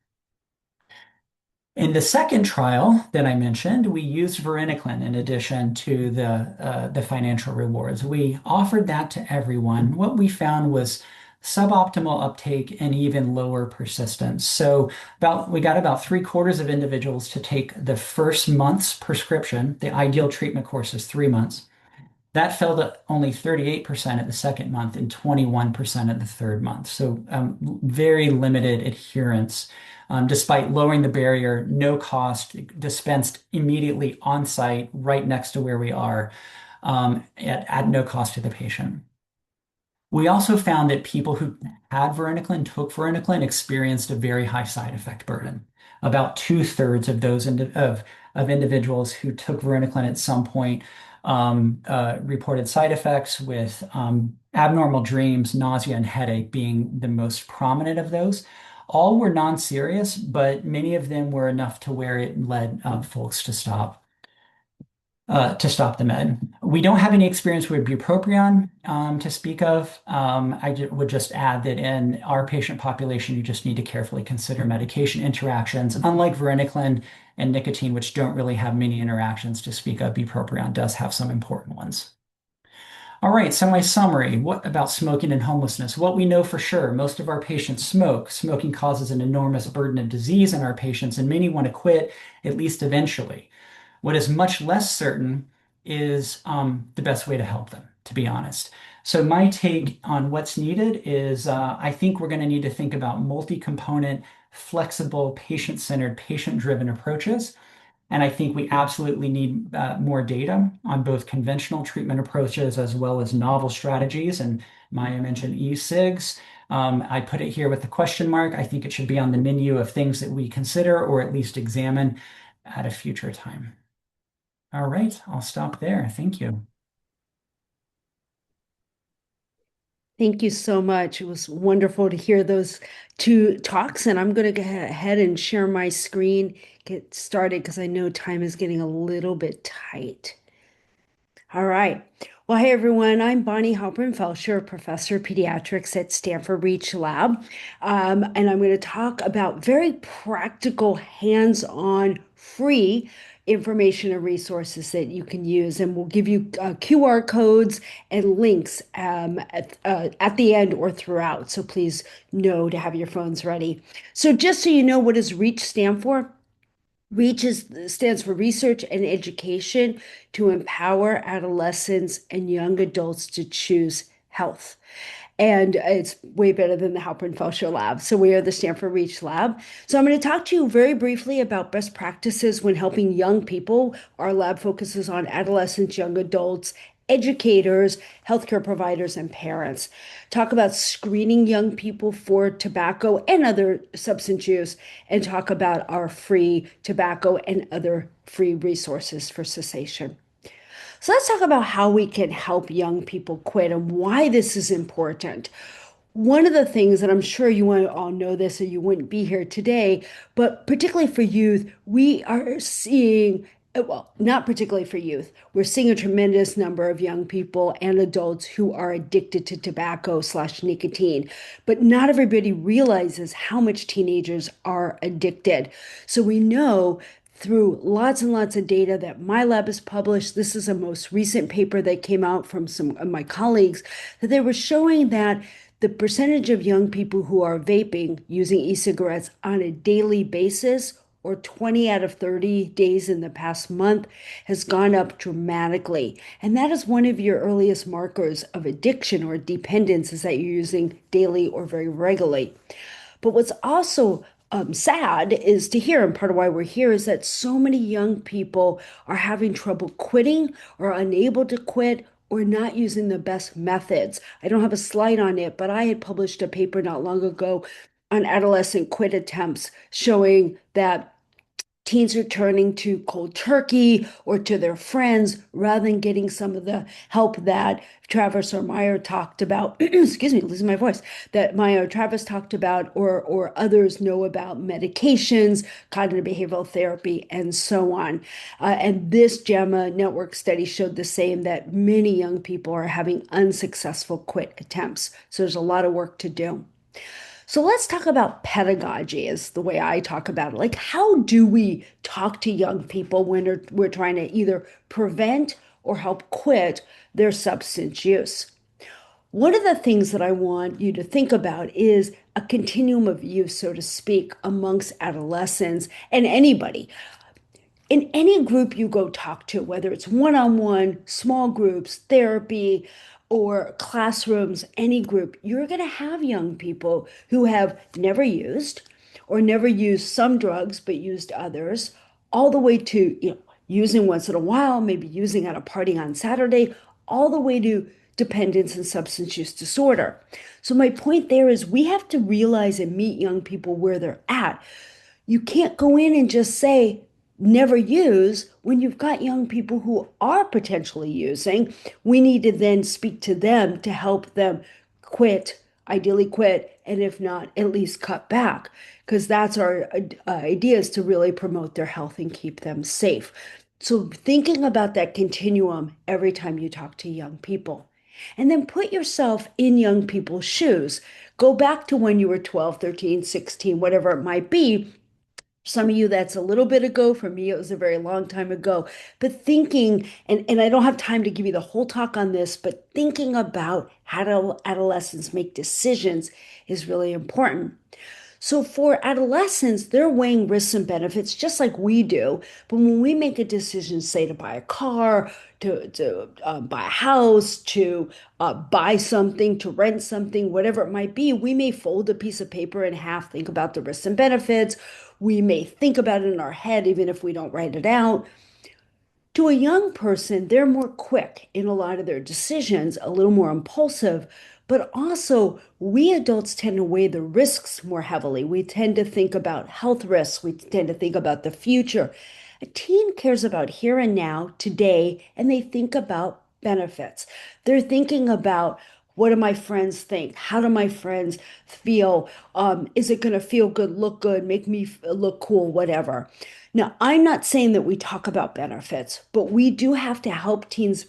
In the second trial that I mentioned, we used varenicline in addition to the financial rewards. We offered that to everyone. What we found was suboptimal uptake and even lower persistence. So we got about 3/4 of individuals to take the first month's prescription. The ideal treatment course is 3 months. That fell to only 38% at the second month and 21% at the third month. So very limited adherence. Despite lowering the barrier, no cost, dispensed immediately on site, right next to where we are, at no cost to the patient. We also found that people who had varenicline, took varenicline, experienced a very high side effect burden. About 2/3 of those of individuals who took varenicline at some point reported side effects with abnormal dreams, nausea, and headache being the most prominent of those. All were non-serious, but many of them were enough to where it led folks to stop the med. We don't have any experience with bupropion to speak of. Would just add that in our patient population, you just need to carefully consider medication interactions. Unlike varenicline and nicotine, which don't really have many interactions to speak of, bupropion does have some important ones. All right, so my summary, what about smoking and homelessness? What we know for sure, most of our patients smoke. Smoking causes an enormous burden of disease in our patients, and many want to quit, at least eventually. What is much less certain is the best way to help them, to be honest. So my take on what's needed is I think we're going to need to think about multi-component, flexible, patient-centered, patient-driven approaches. And I think we absolutely need more data on both conventional treatment approaches as well as novel strategies. And Maya mentioned e-cigs. I put it here with the question mark. I think it should be on the menu of things that we consider or at least examine at a future time. All right, I'll stop there. Thank you. Thank you so much. It was wonderful to hear those 2 talks, and I'm going to go ahead and share my screen, get started because I know time is getting a little bit tight. All right. Well, hey everyone, I'm Bonnie Halpern-Felsher, Professor of Pediatrics at Stanford REACH Lab, and I'm going to talk about very practical, hands-on, free information and resources that you can use. And we'll give you QR codes and links at the end or throughout. So please know to have your phones ready. So just so you know, what does REACH stand for? Stands for Research and Education to Empower Adolescents and Young Adults to Choose Health. And it's way better than the Halpern-Felsher Lab. So we are the Stanford REACH Lab. So I'm going to talk to you very briefly about best practices when helping young people. Our lab focuses on adolescents, young adults, educators, healthcare providers, and parents. Talk about screening young people for tobacco and other substance use, and talk about our free tobacco and other free resources for cessation. So let's talk about how we can help young people quit and why this is important. One of the things that I'm sure you all know this or you wouldn't be here today, but particularly for youth, we are seeing, well, not particularly for youth, we're seeing a tremendous number of young people and adults who are addicted to tobacco/nicotine, but not everybody realizes how much teenagers are addicted. So we know through lots and lots of data that my lab has published. This is a most recent paper that came out from some of my colleagues, that they were showing that the percentage of young people who are vaping using e-cigarettes on a daily basis, or 20 out of 30 days in the past month, has gone up dramatically. And that is one of your earliest markers of addiction or dependence, is that you're using daily or very regularly. But what's also sad is to hear, and part of why we're here, is that so many young people are having trouble quitting or unable to quit or not using the best methods. I don't have a slide on it, but I had published a paper not long ago on adolescent quit attempts showing that teens are turning to cold turkey or to their friends rather than getting some of the help that Travis or Meyer talked about. Excuse me, losing my voice. That Meyer or Travis talked about, or others know about, medications, cognitive behavioral therapy, and so on. And this JAMA network study showed the same, that many young people are having unsuccessful quit attempts. So there's a lot of work to do. So let's talk about pedagogy, is the way I talk about it. Like, how do we talk to young people when we're trying to either prevent or help quit their substance use? One of the things that I want you to think about is a continuum of use, so to speak, amongst adolescents and anybody. In any group you go talk to, whether it's one-on-one, small groups, therapy, or classrooms, any group, you're going to have young people who have never used or never used some drugs but used others, all the way to using once in a while, maybe using at a party on Saturday, all the way to dependence and substance use disorder. So my point there is we have to realize and meet young people where they're at. You can't go in and just say, never use, when you've got young people who are potentially using. We need to then speak to them to help them quit, ideally quit, and if not, at least cut back, because that's our idea, is to really promote their health and keep them safe. So thinking about that continuum every time you talk to young people. And then put yourself in young people's shoes. Go back to when you were 12, 13, 16, whatever it might be. Some of you, that's a little bit ago. For me, it was a very long time ago. But thinking, and I don't have time to give you the whole talk on this, but thinking about how adolescents make decisions is really important. So for adolescents, they're weighing risks and benefits just like we do. But when we make a decision, say to buy a car, to buy a house, to buy something, to rent something, whatever it might be, we may fold a piece of paper in half, think about the risks and benefits. We may think about it in our head, even if we don't write it out. To a young person, they're more quick in a lot of their decisions, a little more impulsive, but also we adults tend to weigh the risks more heavily. We tend to think about health risks. We tend to think about the future. A teen cares about here and now, today, and they think about benefits. They're thinking about, what do my friends think? How do my friends feel? Is it going to feel good, look good, make me look cool, whatever. Now, I'm not saying that we talk about benefits, but we do have to help teens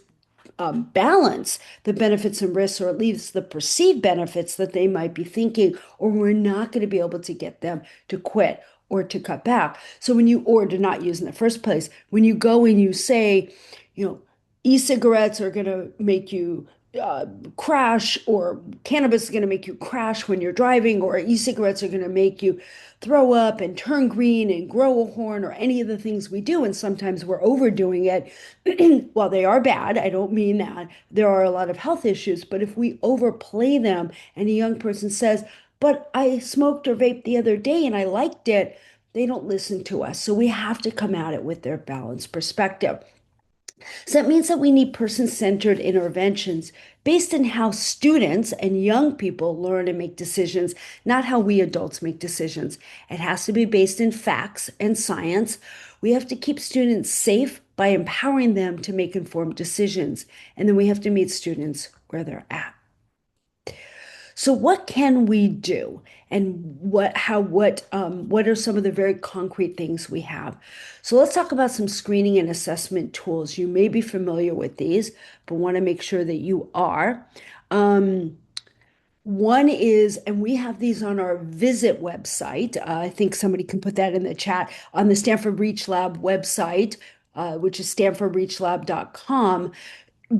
balance the benefits and risks, or at least the perceived benefits that they might be thinking, or we're not going to be able to get them to quit or to cut back. So or to not use in the first place, when you go and you say, e-cigarettes are going to make you crash, or cannabis is going to make you crash when you're driving, or e-cigarettes are going to make you throw up and turn green and grow a horn, or any of the things we do. And sometimes we're overdoing it. While they are bad, I don't mean that. There are a lot of health issues, but if we overplay them and a young person says, but I smoked or vaped the other day and I liked it, they don't listen to us. So we have to come at it with their balanced perspective. So that means that we need person-centered interventions based on how students and young people learn and make decisions, not how we adults make decisions. It has to be based in facts and science. We have to keep students safe by empowering them to make informed decisions. And then we have to meet students where they're at. So what can we do? And what are some of the very concrete things we have? So let's talk about some screening and assessment tools. You may be familiar with these, but want to make sure that you are. One is, and we have these on our visit website. I think somebody can put that in the chat on the Stanford REACH Lab website, which is stanfordreachlab.com.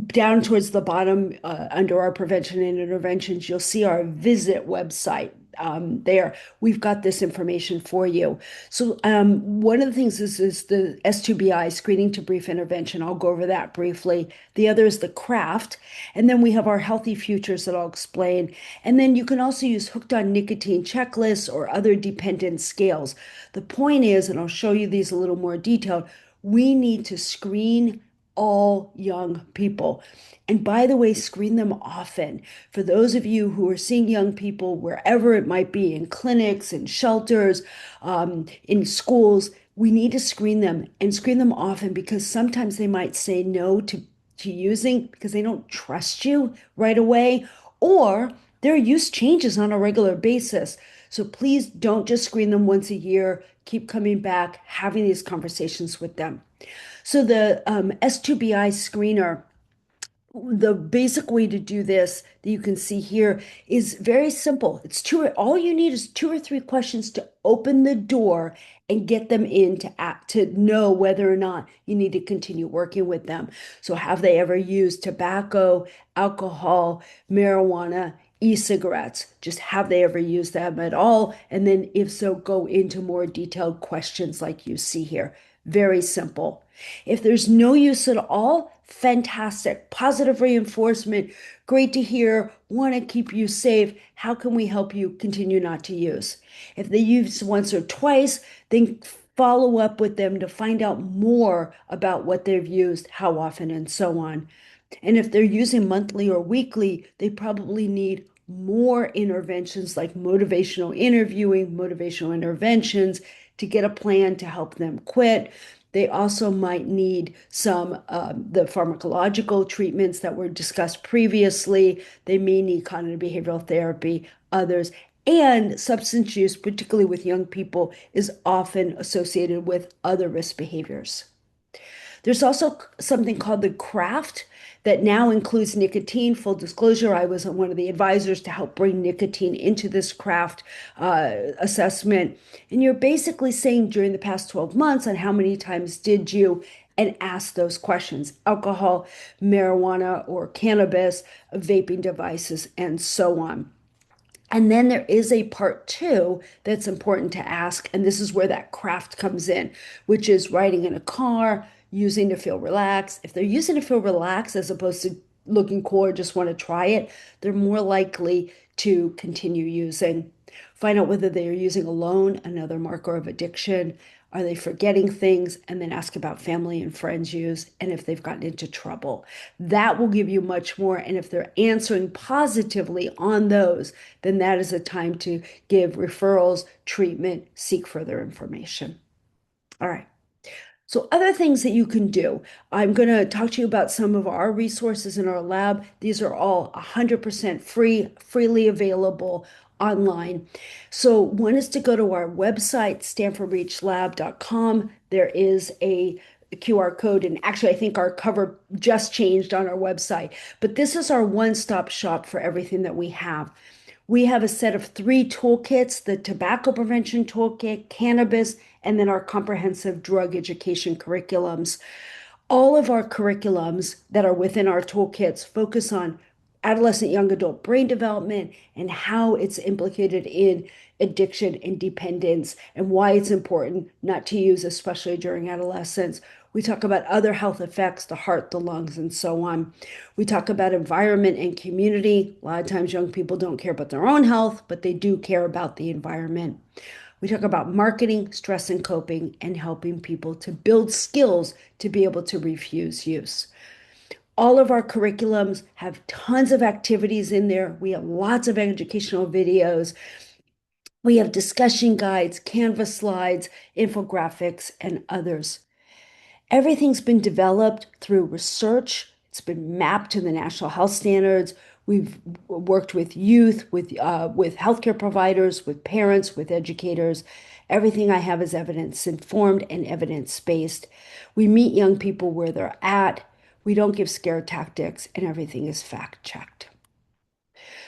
Down towards the bottom, under our prevention and interventions, you'll see our visit website. There, we've got this information for you. So one of the things is the S2BI, screening to brief intervention. I'll go over that briefly. The other is the CRAFT. And then we have our healthy futures that I'll explain. And then you can also use hooked on nicotine checklists or other dependent scales. The point is, and I'll show you these a little more detailed, we need to screen all young people. And by the way, screen them often. For those of you who are seeing young people wherever it might be, in clinics, in shelters, in schools, we need to screen them, and screen them often, because sometimes they might say no to using because they don't trust you right away, or their use changes on a regular basis. So please don't just screen them once a year. Keep coming back, having these conversations with them. So the S2BI screener, the basic way to do this that you can see here is very simple. All you need is 2 or 3 questions to open the door and get them in to know whether or not you need to continue working with them. So have they ever used tobacco, alcohol, marijuana, e-cigarettes? Just have they ever used them at all? And then if so, go into more detailed questions like you see here. Very simple. If there's no use at all, fantastic. Positive reinforcement. Great to hear. Want to keep you safe. How can we help you continue not to use? If they use once or twice, then follow up with them to find out more about what they've used, how often, and so on. And if they're using monthly or weekly, they probably need more interventions like motivational interviewing, motivational interventions to get a plan to help them quit. They also might need some the pharmacological treatments that were discussed previously. They may need cognitive behavioral therapy, others. And substance use, particularly with young people, is often associated with other risk behaviors. There's also something called the CRAFT that now includes nicotine. Full disclosure, I was one of the advisors to help bring nicotine into this CRAFT assessment. And you're basically saying during the past 12 months on how many times did you, and ask those questions: alcohol, marijuana or cannabis, vaping devices, and so on. And then there is a part 2 that's important to ask, and this is where that CRAFT comes in, which is riding in a car, using to feel relaxed. If they're using to feel relaxed as opposed to looking cool or just want to try it, they're more likely to continue using. Find out whether they are using alone, another marker of addiction. Are they forgetting things? And then ask about family and friends use, and if they've gotten into trouble. That will give you much more. And if they're answering positively on those, then that is a time to give referrals, treatment, seek further information. All right. So other things that you can do, I'm going to talk to you about some of our resources in our lab. These are all 100% free, freely available online. So one is to go to our website, stanfordreachlab.com. There is a QR code, and actually I think our cover just changed on our website, but this is our one-stop shop for everything that we have. We have a set of 3 toolkits, the tobacco prevention toolkit, cannabis, and then our comprehensive drug education curriculums. All of our curriculums that are within our toolkits focus on adolescent young adult brain development and how it's implicated in addiction and dependence and why it's important not to use, especially during adolescence. We talk about other health effects, the heart, the lungs, and so on. We talk about environment and community. A lot of times young people don't care about their own health, but they do care about the environment. We talk about marketing, stress and coping, and helping people to build skills to be able to refuse use. All of our curriculums have tons of activities in there. We have lots of educational videos. We have discussion guides, Canvas slides, infographics, and others. Everything's been developed through research. It's been mapped to the national health standards. We've worked with youth, with healthcare providers, with parents, with educators. Everything I have is evidence-informed and evidence-based. We meet young people where they're at. We don't give scare tactics, and everything is fact-checked.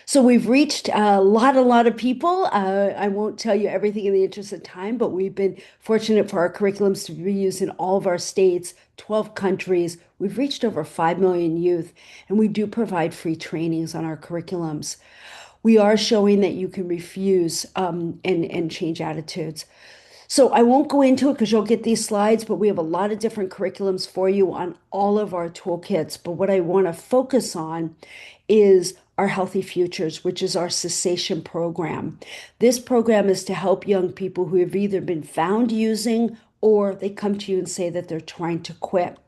So we've reached a lot of people. I won't tell you everything in the interest of time, but we've been fortunate for our curriculums to be used in all of our states, 12 countries. We've reached over 5 million youth, and we do provide free trainings on our curriculums. We are showing that you can refuse and change attitudes. So I won't go into it because you'll get these slides, but we have a lot of different curriculums for you on all of our toolkits. But what I want to focus on is our Healthy Futures, which is our cessation program. This program is to help young people who have either been found using or they come to you and say that they're trying to quit.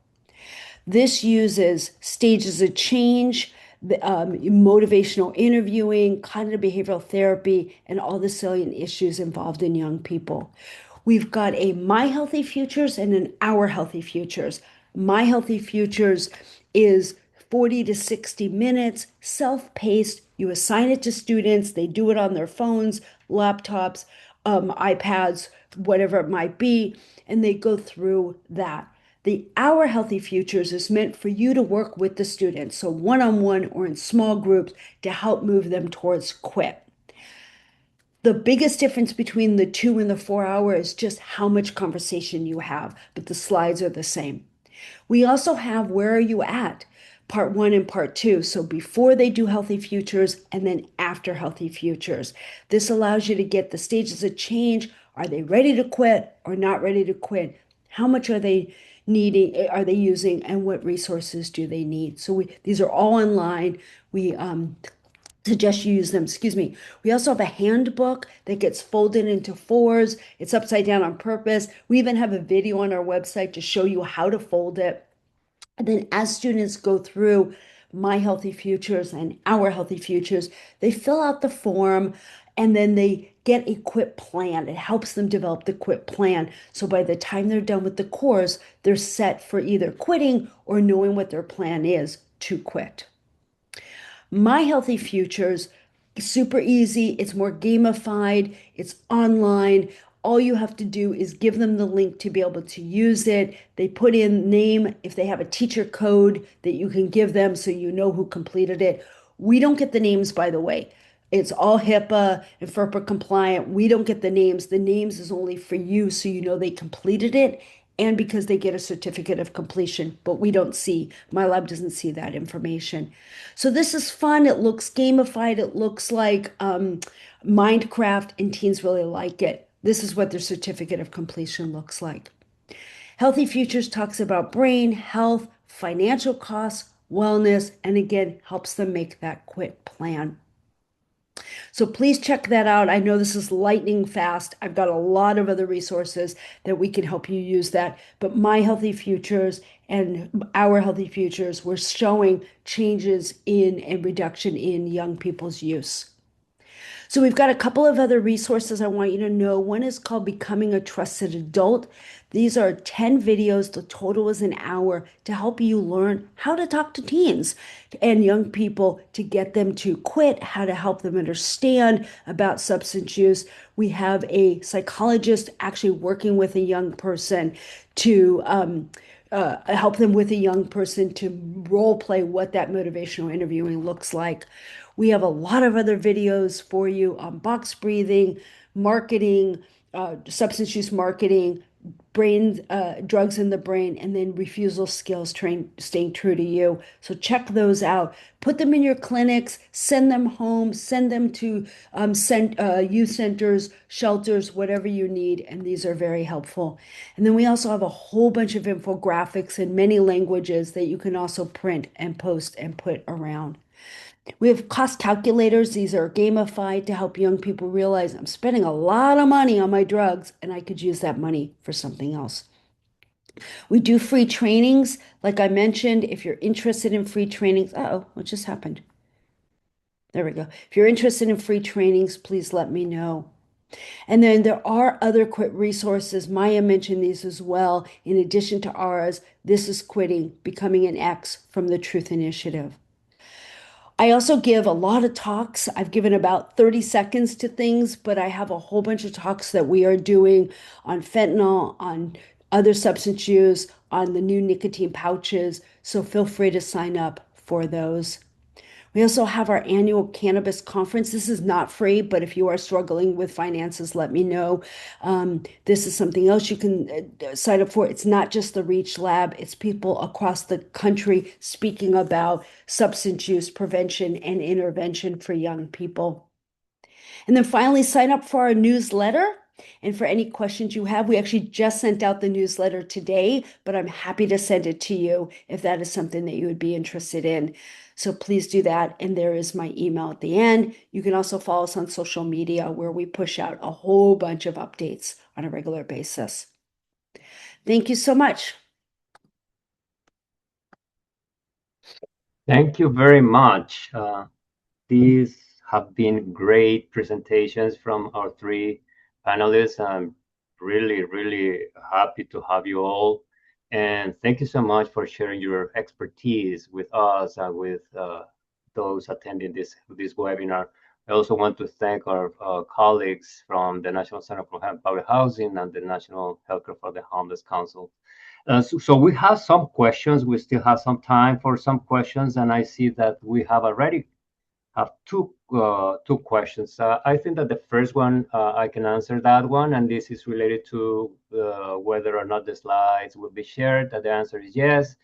This uses stages of change, motivational interviewing, cognitive behavioral therapy, and all the salient issues involved in young people. We've got a My Healthy Futures and an Our Healthy Futures. My Healthy Futures is 40 to 60 minutes, self-paced. You assign it to students. They do it on their phones, laptops, iPads, whatever it might be, and they go through that. The Our Healthy Futures is meant for you to work with the students, so one-on-one or in small groups to help move them towards quit. The biggest difference between the 2 and the 4 hour is just how much conversation you have, but the slides are the same. We also have Where Are You At? Part 1 and Part 2. So before they do Healthy Futures and then after Healthy Futures. This allows you to get the stages of change. Are they ready to quit or not ready to quit? How much are they needing, are they using, and what resources do they need? So these are all online. We suggest you use them. Excuse me. We also have a handbook that gets folded into 4s. It's upside down on purpose. We even have a video on our website to show you how to fold it. And then as students go through My Healthy Futures and Our Healthy Futures, they fill out the form and then they get a quit plan. It helps them develop the quit plan. So by the time they're done with the course, they're set for either quitting or knowing what their plan is to quit. My Healthy Futures, super easy. It's more gamified. It's online. All you have to do is give them the link to be able to use it. They put in name, if they have a teacher code that you can give them so you know who completed it. We don't get the names, by the way. It's all HIPAA and FERPA compliant. We don't get the names. The names is only for you so you know they completed it and because they get a certificate of completion, but we don't see, my lab doesn't see that information. So this is fun. It looks gamified. It looks like Minecraft, and teens really like it. This is what their certificate of completion looks like. Healthy Futures talks about brain, health, financial costs, wellness, and again, helps them make that quit plan. So please check that out. I know this is lightning fast. I've got a lot of other resources that we can help you use that. But My Healthy Futures and Our Healthy Futures, we're showing changes in and reduction in young people's use. So we've got a couple of other resources I want you to know. One is called Becoming a Trusted Adult. These are 10 videos. The total is an hour to help you learn how to talk to teens and young people to get them to quit, how to help them understand about substance use. We have a psychologist actually working with a young person to help them with a young person to role play what that motivational interviewing looks like. We have a lot of other videos for you on box breathing, marketing, substance use marketing, brain drugs in the brain, and then refusal skills staying true to you. So check those out. Put them in your clinics, send them home, send them to youth centers, shelters, whatever you need, and these are very helpful. And then we also have a whole bunch of infographics in many languages that you can also print and post and put around. We have cost calculators. These are gamified to help young people realize I'm spending a lot of money on my drugs and I could use that money for something else. We do free trainings. Like I mentioned, if you're interested in free trainings, what just happened? There we go. If you're interested in free trainings, please let me know. And then there are other quit resources. Maya mentioned these as well. In addition to ours, This is Quitting, Becoming an X from the Truth Initiative. I also give a lot of talks. I've given about 30 seconds to things, but I have a whole bunch of talks that we are doing on fentanyl, on other substance use, on the new nicotine pouches. So feel free to sign up for those. We also have our annual cannabis conference. This is not free, but if you are struggling with finances, let me know. This is something else you can sign up for. It's not just the REACH Lab, it's people across the country speaking about substance use prevention and intervention for young people. And then finally, sign up for our newsletter. And for any questions you have, we actually just sent out the newsletter today, but I'm happy to send it to you if that is something that you would be interested in. So please do that. And there is my email at the end. You can also follow us on social media where we push out a whole bunch of updates on a regular basis. Thank you so much. Thank you very much. These have been great presentations from our three panelists. I'm really, really happy to have you all. And thank you so much for sharing your expertise with us and with those attending this webinar. I also want to thank our colleagues from the National Center for Public Housing and the National Healthcare for the Homeless Council. So we have some questions. We still have some time for some questions, and I see that we have already have two questions. I think that the first one I can answer that one, and this is related to whether or not the slides will be shared. The answer is yes.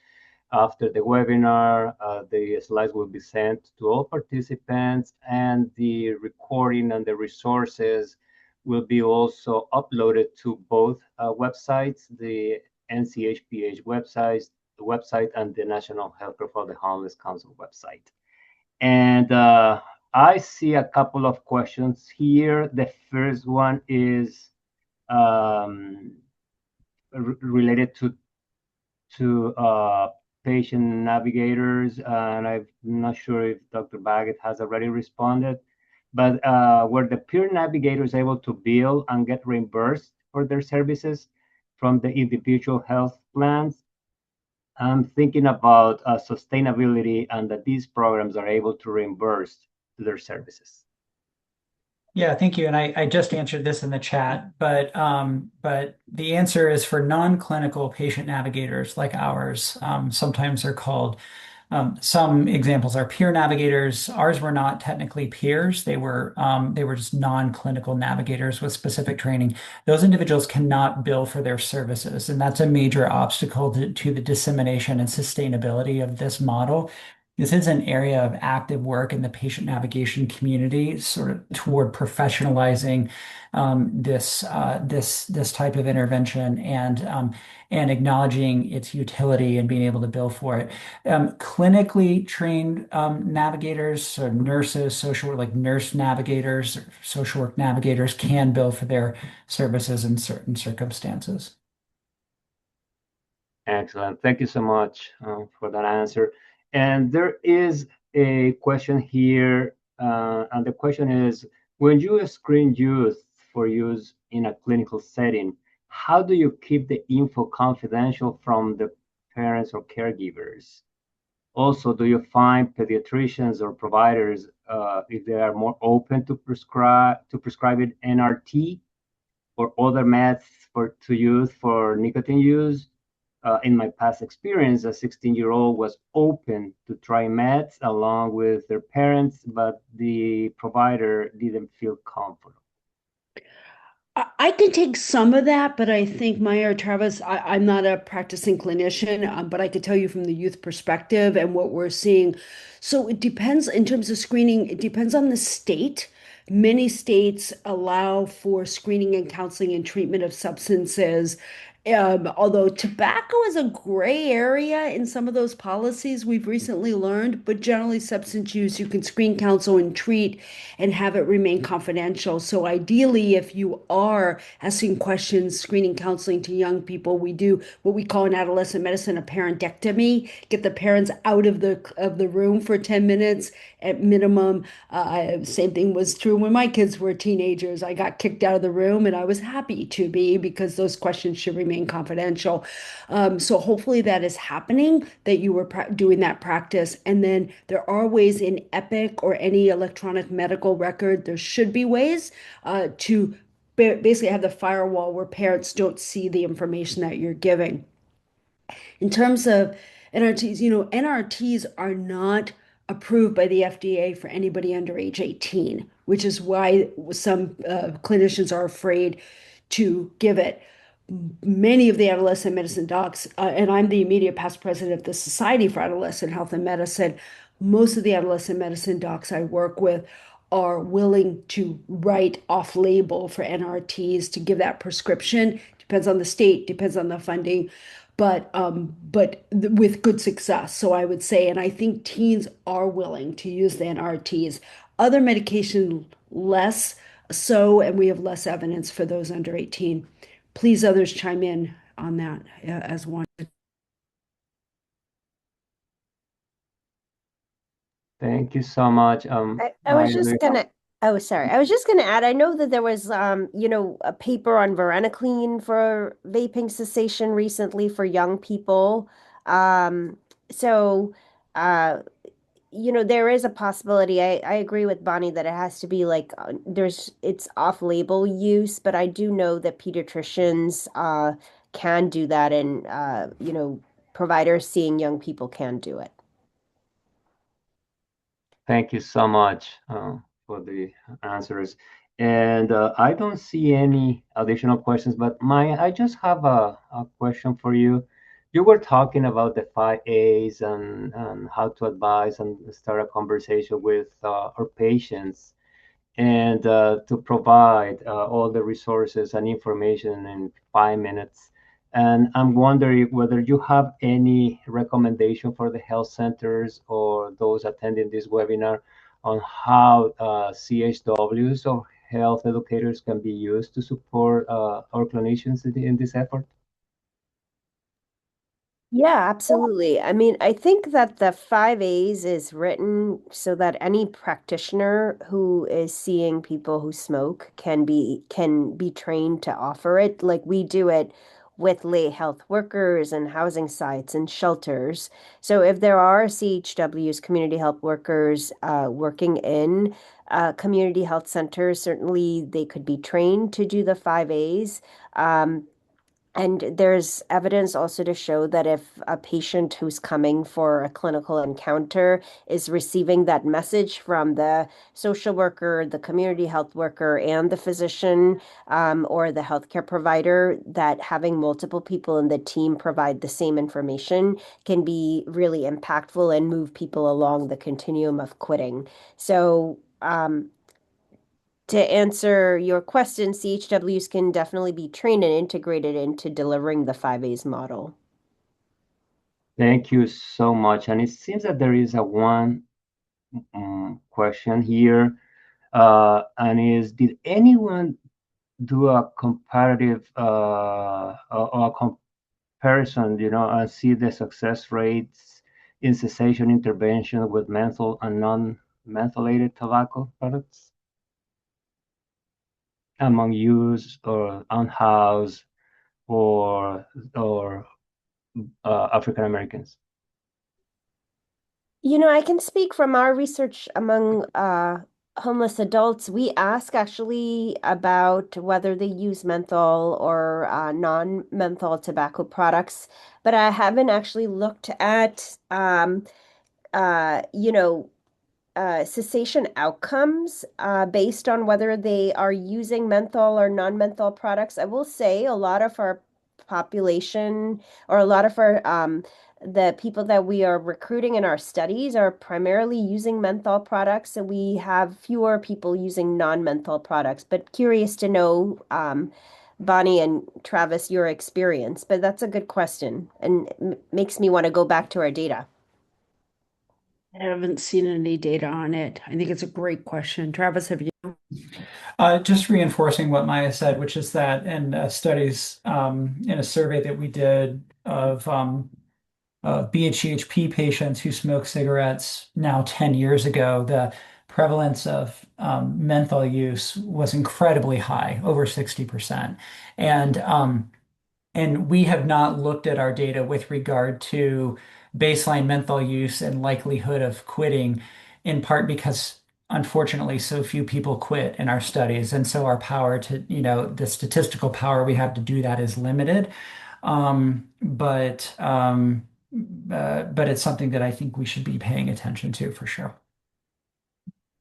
After the webinar, the slides will be sent to all participants, and the recording and the resources will be also uploaded to both websites, the NCHPH website and the National Healthcare for the Homeless Council website. And I see a couple of questions here. The first one is related to patient navigators, and I'm not sure if Dr. Baggett has already responded, but were the peer navigators able to bill and get reimbursed for their services from the individual health plans? I'm thinking about sustainability and that these programs are able to reimburse their services. Yeah, thank you. And I just answered this in the chat, but the answer is for non-clinical patient navigators like ours. Sometimes they're called. Some examples are peer navigators. Ours were not technically peers. They were just non-clinical navigators with specific training. Those individuals cannot bill for their services, and that's a major obstacle to the dissemination and sustainability of this model. This is an area of active work in the patient navigation community, sort of toward professionalizing this type of intervention and acknowledging its utility and being able to bill for it. Clinically trained navigators, so nurses, social work, like nurse navigators, social work navigators can bill for their services in certain circumstances. Excellent. Thank you so much for that answer. And there is a question here, and the question is, when you screen youth for use in a clinical setting, how do you keep the info confidential from the parents or caregivers? Also, do you find pediatricians or providers, if they are more open to prescribing NRT or other meds to use for nicotine use? in my past experience, a 16-year-old was open to try meds along with their parents, but the provider didn't feel comfortable. I can take some of that, but I think Maya or Travis, I'm not a practicing clinician, but I could tell you from the youth perspective and what we're seeing. So it depends in terms of screening, it depends on the state. Many states allow for screening and counseling and treatment of substances. Although tobacco is a gray area in some of those policies we've recently learned, but generally substance use, you can screen, counsel, and treat and have it remain confidential. So ideally, if you are asking questions, screening, counseling to young people, we do what we call in adolescent medicine a parentectomy, get the parents out of the room for 10 minutes at minimum. Same thing was true when my kids were teenagers. I got kicked out of the room and I was happy to be because those questions should remain confidential. So hopefully that is happening, that you were doing that practice. And then there are ways in Epic or any electronic medical record, there should be ways to basically have the firewall where parents don't see the information that you're giving. In terms of NRTs, NRTs are not approved by the FDA for anybody under age 18, which is why some clinicians are afraid to give it. Many of the adolescent medicine docs, and I'm the immediate past president of the Society for Adolescent Health and Medicine, most of the adolescent medicine docs I work with are willing to write off label for NRTs to give that prescription. Depends on the state, depends on the funding, but with good success. So I would say, and I think teens are willing to use the NRTs. Other medication less so, and we have less evidence for those under 18. Please, others chime in on that as one. Thank you so much. I was Maya, just gonna, oh, sorry. I was just gonna add, I know that there was, a paper on varenicline for vaping cessation recently for young people. Um, so, uh, there is a possibility. I agree with Bonnie that it has to be like, it's off-label use, but I do know that pediatricians, can do that and, providers seeing young people can do it. thank you so much for the answers. And I don't see any additional questions, but Maya, I just have a question for you. You were talking about the 5 A's and how to advise and start a conversation with our patients and to provide all the resources and information in 5 minutes. And I'm wondering whether you have any recommendation for the health centers or those attending this webinar on how CHWs or health educators can be used to support our clinicians in this effort. Yeah, absolutely. I mean, I think that the 5 A's is written so that any practitioner who is seeing people who smoke can be trained to offer it. Like we do it with lay health workers and housing sites and shelters. So if there are CHWs, community health workers, working in community health centers, certainly they could be trained to do the 5 A's. And there's evidence also to show that if a patient who's coming for a clinical encounter is receiving that message from the social worker, the community health worker, and the physician, or the healthcare provider, that having multiple people in the team provide the same information can be really impactful and move people along the continuum of quitting. So, to answer your question, CHWs can definitely be trained and integrated into delivering the 5 A's model. Thank you so much. And it seems that there is a one question here, and is, did anyone do a comparative or a comparison, and see the success rates in cessation intervention with menthol and non-mentholated tobacco products among youth or unhoused or African Americans? I can speak from our research among homeless adults, we ask actually about whether they use menthol or non-menthol tobacco products, but I haven't actually looked at you know, cessation outcomes based on whether they are using menthol or non-menthol products. I will say a lot of our population or a lot of our the people that we are recruiting in our studies are primarily using menthol products, and we have fewer people using non-menthol products. But curious to know, Bonnie and Travis, your experience. But that's a good question and makes me want to go back to our data. I haven't seen any data on it. I think it's a great question. Travis, have you? Just reinforcing what Maya said, which is that in studies, in a survey that we did of BHCHP patients who smoked cigarettes now 10 years ago, the prevalence of menthol use was incredibly high, over 60%. And we have not looked at our data with regard to baseline menthol use and likelihood of quitting, in part because unfortunately so few people quit in our studies. And so our power to, the statistical power we have to do that is limited. But it's something that I think we should be paying attention to for sure.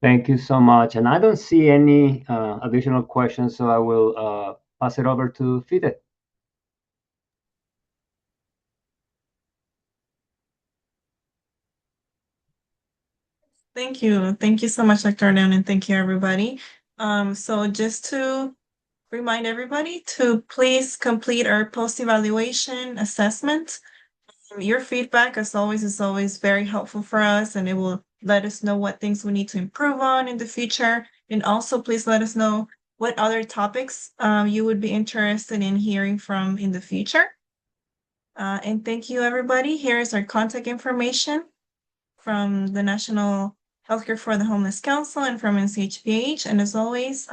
Thank you so much. And I don't see any additional questions, so I will pass it over to Fide. Thank you. Thank you so much, Dr. Leon, and thank you, everybody. So just to remind everybody to please complete our post-evaluation assessment. Your feedback, as always, is always very helpful for us, and it will let us know what things we need to improve on in the future. And also, please let us know what other topics you would be interested in hearing from in the future. And thank you, everybody. Here is our contact information from the National Healthcare for the Homeless Council and from NCHPH. And as always,